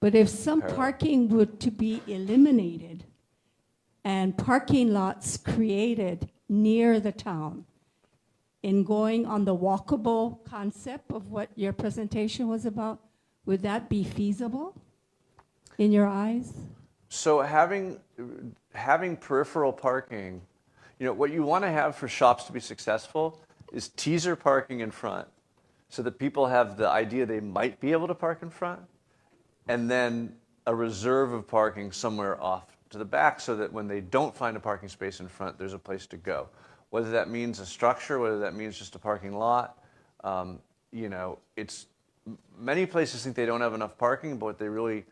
But if some Parallel. parking were to be eliminated and parking lots created near the town, in going on the walkable concept of what your presentation was about, would that be feasible in your eyes? So having peripheral parking, what you want to have for shops to be successful is teaser parking in front, so that people have the idea they might be able to park in front, and then a reserve of parking somewhere off to the back, so that when they don't find a parking space in front, there's a place to go. Whether that means a structure, whether that means just a parking lot, it's many places think they don't have enough parking, but what they really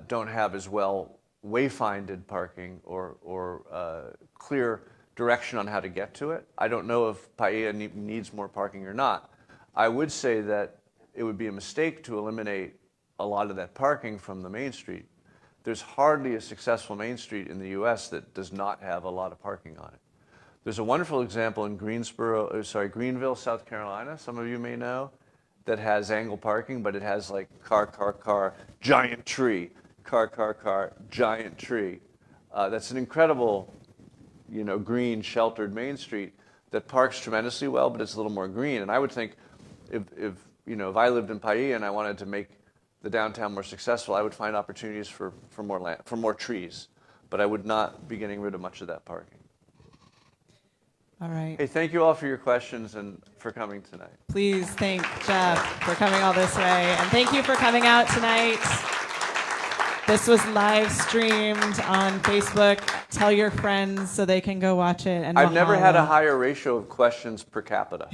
don't have is well wayfinded parking or clear direction on how to get to it. I don't know if Paia needs more parking or not. I would say that it would be a mistake to eliminate a lot of that parking from the main street. There's hardly a successful main street in the US that does not have a lot of parking on it. There's a wonderful example in Greenville, South Carolina, some of you may know, that has angle parking, but it has like car, giant tree, car, giant tree. That's an incredible, green sheltered main street that parks tremendously well, but it's a little more green. And I would think if I lived in Paia and I wanted to make the downtown more successful, I would find opportunities for more land, for more trees, but I would not be getting rid of much of that parking. All right. Hey, thank you all for your questions and for coming tonight. Please thank Jeff for coming all this way. And thank you for coming out tonight. This was live streamed on Facebook. Tell your friends so they can go watch it. And I've never had a mahalo. higher ratio of questions per capita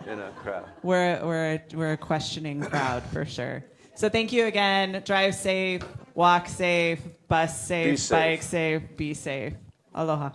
in a crowd. We're a questioning crowd for sure. So thank you again. Drive safe, walk safe, bus safe, Be safe. bike safe, be safe. Aloha.